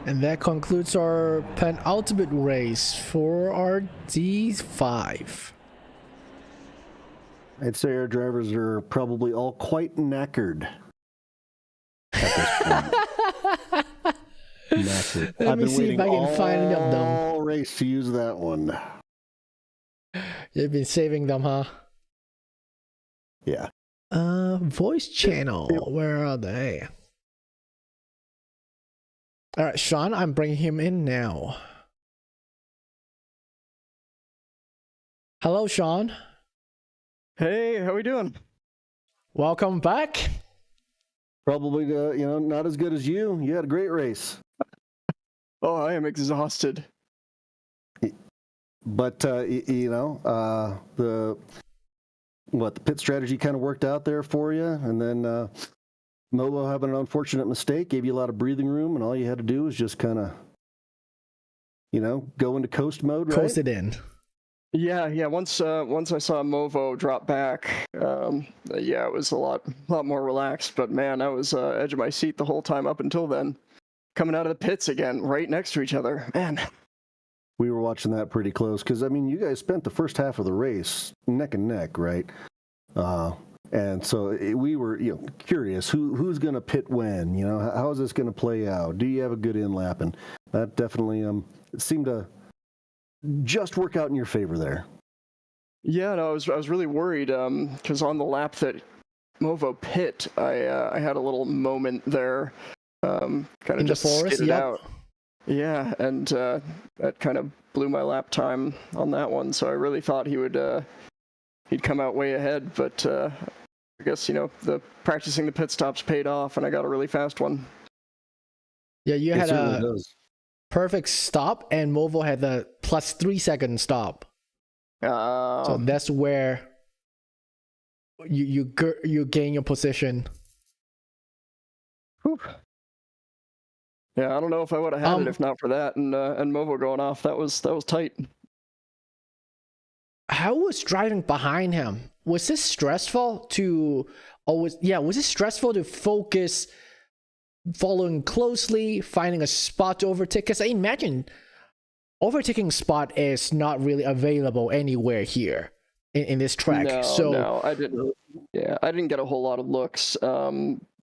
And that concludes our penultimate race for our D5. I'd say our drivers are probably all quite knackered at this point. Knackered. Let me see if I can find any of them. All race to use that one. You've been saving them, huh? Yeah. Voice channel. Where are they? All right, Sean, I'm bringing him in now. Hello, Sean. Hey, how we doing? Welcome back. Probably, not as good as you. You had a great race. Oh, I am exhausted. But, the what, the pit strategy kind of worked out there for you, and then Movo having an unfortunate mistake gave you a lot of breathing room, and all you had to do was just kind of, go into coast mode, right? Coast it in. Yeah. Once I saw Movo drop back, it was a lot more relaxed. But man, I was edge of my seat the whole time up until then. Coming out of the pits again, right next to each other, man. We were watching that pretty close because, you guys spent the first half of the race neck and neck, right? And so we were, curious who's going to pit when. How is this going to play out? Do you have a good in lap? And that definitely seemed to just work out in your favor there. Yeah, no, I was really worried because on the lap that Movo pit, I had a little moment there, kind of just skidded out. Yeah, and that kind of blew my lap time on that one. So I really thought he'd come out way ahead, but I guess the practicing the pit stops paid off, and I got a really fast one. Yeah, you had a does. perfect stop, and Movo had the plus 3 second stop. So that's where you gain your position. Whew. Yeah, I don't know if I would have had it if not for that, and Movo going off. That was tight. How was driving behind him? Was this stressful to was it stressful to focus, following closely, finding a spot to overtake? Because I imagine overtaking spot is not really available anywhere here in this track. No, I didn't. Yeah, I didn't get a whole lot of looks.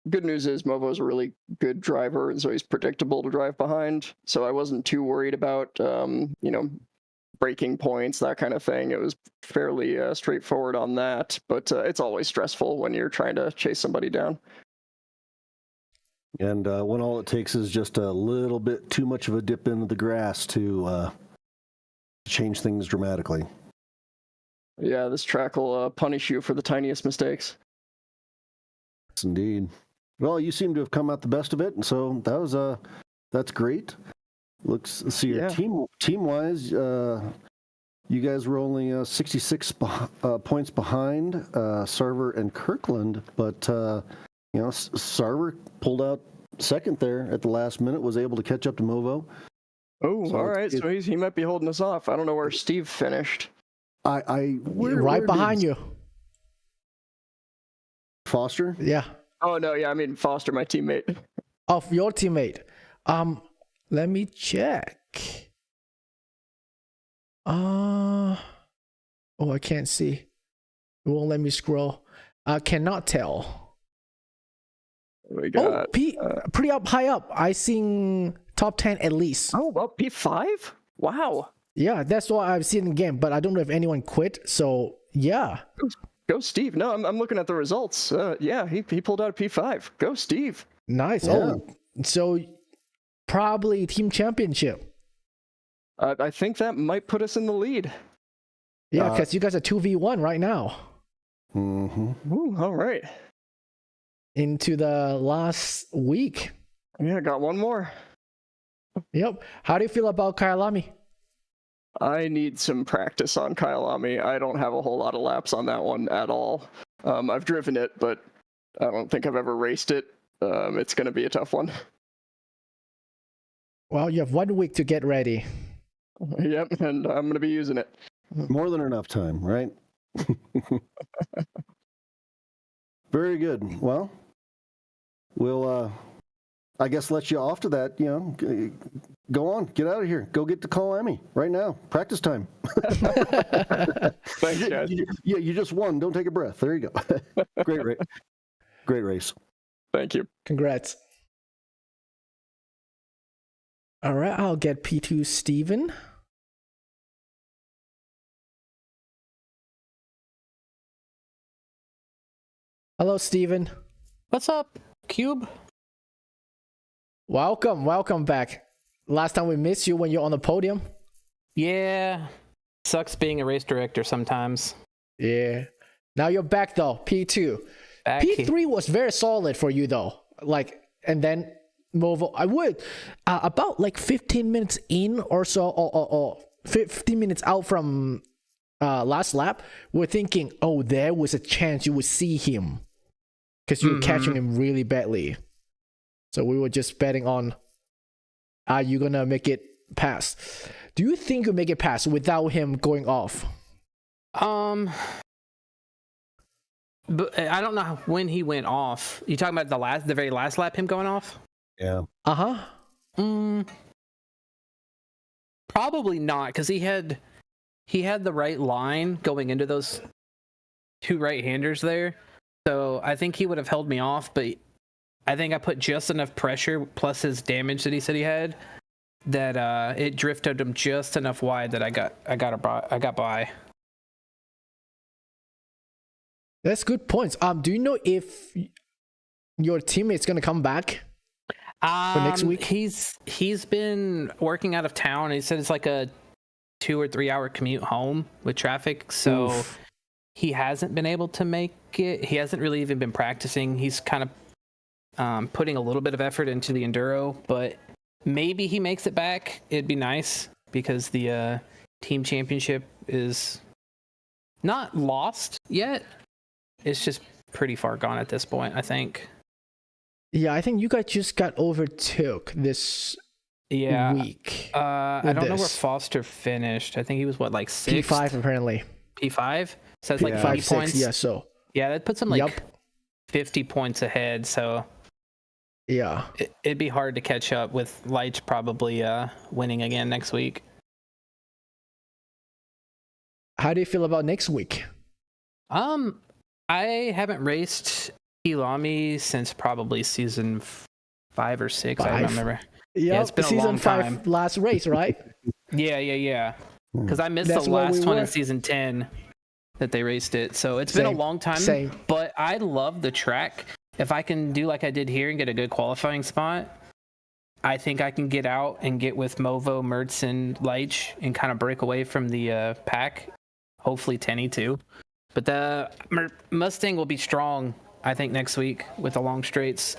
Good news is Movo's a really good driver, and so he's predictable to drive behind. So I wasn't too worried about, breaking points, that kind of thing. It was fairly straightforward on that, but it's always stressful when you're trying to chase somebody down. And when all it takes is just a little bit too much of a dip into the grass to change things dramatically. Yeah, this track will punish you for the tiniest mistakes. Yes, indeed. Well, you seem to have come out the best of it, and so that's great. Let's see your team wise. You guys were only 66 points behind Sarver and Kirkland, but Sarver pulled out second there at the last minute, was able to catch up to Movo. Oh, so all right. So he might be holding us off. I don't know where Steve finished. Right behind you. Foster? Yeah. Oh no, yeah, I mean Foster, my teammate. Of your teammate. Let me check. I can't see. It won't let me scroll. I cannot tell. We got pretty high up. I seen top 10 at least. Oh, well, P5? Wow. Yeah, that's what I've seen in the game, but I don't know if anyone quit. So yeah. Go Steve. No, I'm looking at the results. He pulled out a P5. Go Steve. Nice. Yeah. Oh, so probably team championship. I think that might put us in the lead. Yeah, because you guys are 2v1 right now. Mm-hmm. Ooh, all right. Into the last week. Yeah, got one more. Yep. How do you feel about Kyalami? I need some practice on Kyalami. I don't have a whole lot of laps on that one at all. I've driven it, but I don't think I've ever raced it. It's going to be a tough one. Well, you have 1 week to get ready. Yep, and I'm going to be using it. More than enough time, right? Very good. Well, we'll, I guess, let you off to that. Go on, get out of here. Go get to Kyalami right now. Practice time. Thanks, guys. You just won. Don't take a breath. There you go. Great race. Great race. Thank you. Congrats. All right, I'll get P2 Steven. Hello, Steven. What's up, Cube? Welcome back. Last time we missed you when you're on the podium. Yeah, sucks being a race director sometimes. Yeah. Now you're back though, P2. P3 was very solid for you though. And then Movo, I would about 15 minutes in or so, or 15 minutes out from last lap, we're thinking, oh, there was a chance you would see him because you were catching him really badly. So we were just betting on, are you gonna make it past? Do you think you'll make it past without him going off? But I don't know when he went off. You talking about the very last lap, him going off? Yeah. Probably not, because he had the right line going into those two right-handers there. So I think he would have held me off, but I think I put just enough pressure plus his damage that he said he had that it drifted him just enough wide that I got by. That's good points. Do you know if your teammate's gonna come back for next week? He's been working out of town. He said it's like a 2 or 3 hour commute home with traffic, so he hasn't been able to make it. He hasn't really even been practicing. He's kind of putting a little bit of effort into the enduro, but maybe he makes it back. It'd be nice because the team championship is not lost yet. It's just pretty far gone at this point, I think. Yeah, I think you guys just got overtook this week. I don't know where Foster finished. I think he was like 6th? P5 apparently. P5? So that's like 5, 50 points. 6, yeah, so. Yeah, that puts him like 50 points ahead, so yeah. It'd be hard to catch up with Leitch probably winning again next week. How do you feel about next week? I haven't raced Kilami since probably season 5 or 6. I don't remember. Yeah, it's been season a long 5 time. last race, right? Yeah. Because I missed That's the where we last one were. in season 10 that they raced it. So it's been a long time. Same. But I love the track. If I can do like I did here and get a good qualifying spot, I think I can get out and get with Movo, Mertz, and Leitch and kind of break away from the pack. Hopefully Tenny too. But the Mustang will be strong, I think, next week with the long straights.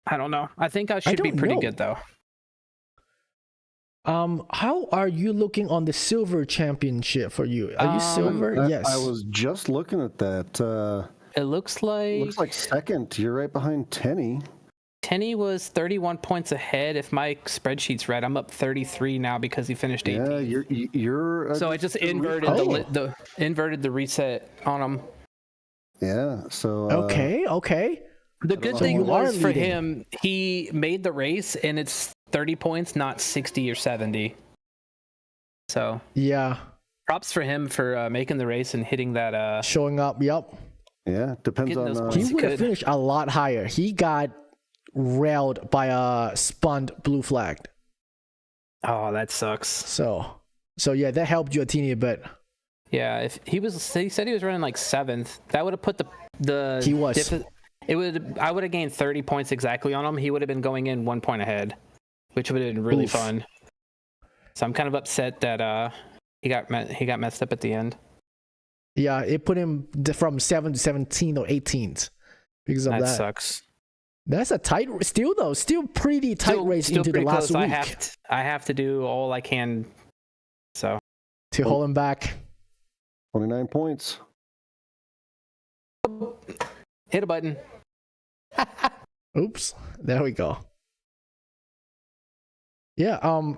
I don't know. I think I should be pretty good, though. How are you looking on the silver championship for you? Are you silver? Yes. I was just looking at that. It looks like second. You're right behind Tenny. Tenny was 31 points ahead. If my spreadsheet's right, I'm up 33 now because he finished 18th. Yeah, you're. So I just inverted the reset on him. Yeah. So. Okay. The good thing was for him, he made the race and it's 30 points, not 60 or 70. So. Yeah. Props for him for making the race and hitting that. Showing up. Yep. Yeah. Depends on. He would have finished a lot higher. He got railed by a spun blue flag. Oh, that sucks. So yeah, that helped you a teeny bit. Yeah, if he said he was running like 7th, that would have put the he was. I would have gained 30 points exactly on him. He would have been going in 1 point ahead, which would have been really fun. So I'm kind of upset that he got messed up at the end. Yeah, it put him from 7th to 17th or 18th because of that. That sucks. That's a tight, still pretty tight race into the last week. I have to do all I can, so to hold him back. 29 points. Hit a button. Oops, there we go. Yeah.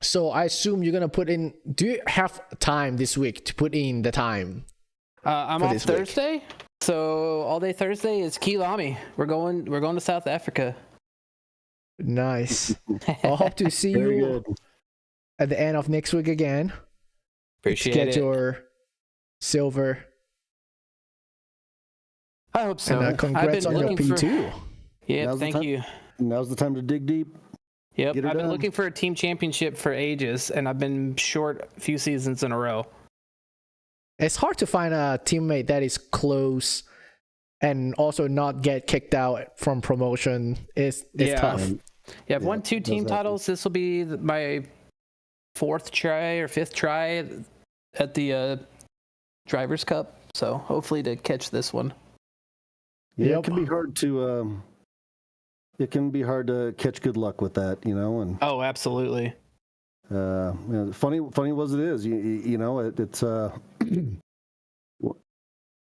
So I assume you're gonna put in. Do you have time this week to put in the time? I'm off Thursday. So all day Thursday is Kilami. We're going to South Africa. Nice. I'll hope to see you at the end of next week again. Appreciate it. Get it. your silver. I hope so. And congrats on your P2. Yeah, thank you. Now's the time to dig deep. Yep, I've been looking for a team championship for ages, and I've been short a few seasons in a row. It's hard to find a teammate that is close and also not get kicked out from promotion. It's tough. Yeah, I've won 2 team titles. This will be my 4th try or 5th try at the Drivers' Cup. So hopefully to catch this one. Yeah, it can be hard to. It can be hard to catch good luck with that, And oh, absolutely. Funny as it is, you know, it's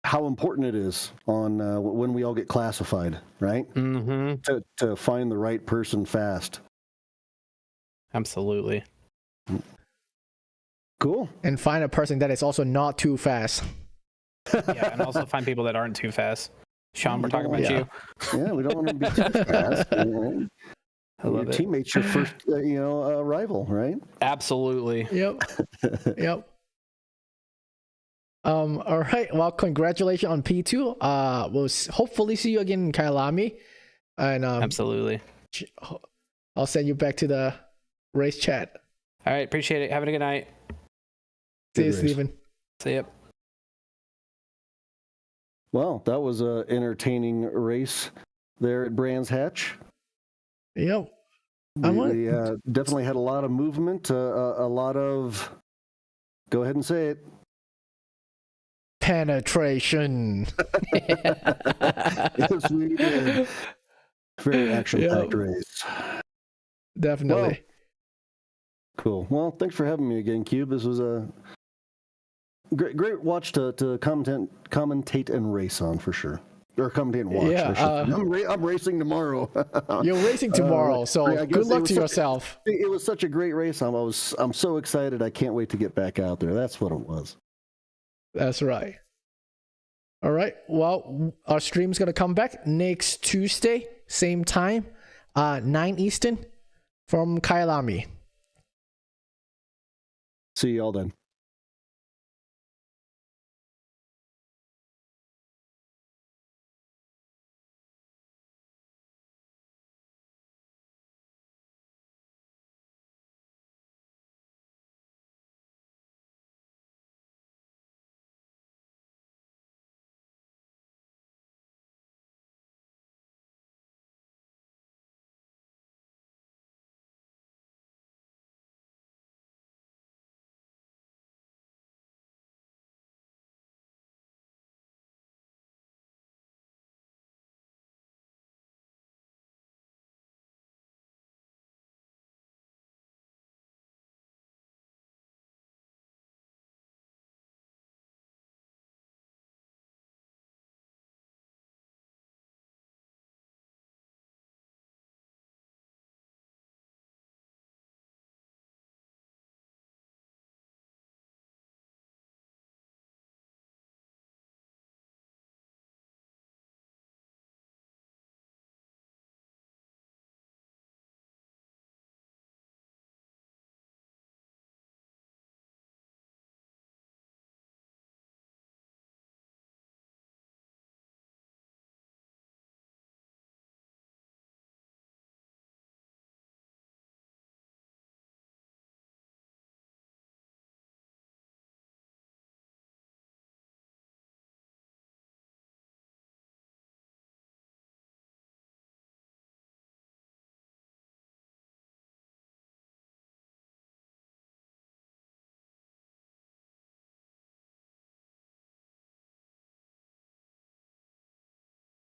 how important it is on when we all get classified, right? Mm-hmm. To find the right person fast. Absolutely. Cool. And find a person that is also not too fast. Yeah, and also find people that aren't too fast. Sean, we're talking about you. Yeah, we don't want to be too fast. Right? I love your it. teammate's your first, rival, right? Absolutely. Yep. Yep. All right. Well, congratulations on P2. We'll hopefully see you again in Kyalami. And Absolutely. I'll send you back to the race chat. All right. Appreciate it. Have a good night. See you, Steven. See ya. Well, that was an entertaining race there at Brands Hatch. Yep. We definitely had a lot of movement, a lot of, go ahead and say it, penetration. Yes, we did. Very action-packed race. Definitely. Well, cool. Well, thanks for having me again, Cube. This was a great watch to commentate and race on, for sure. Or commentate and watch. Yeah, I'm racing tomorrow. You're racing tomorrow, so good luck to yourself. It was such a great race. I'm so excited. I can't wait to get back out there. That's what it was. That's right. All right. Well, our stream's going to come back next Tuesday, same time, 9 Eastern from Kyalami. See you all then.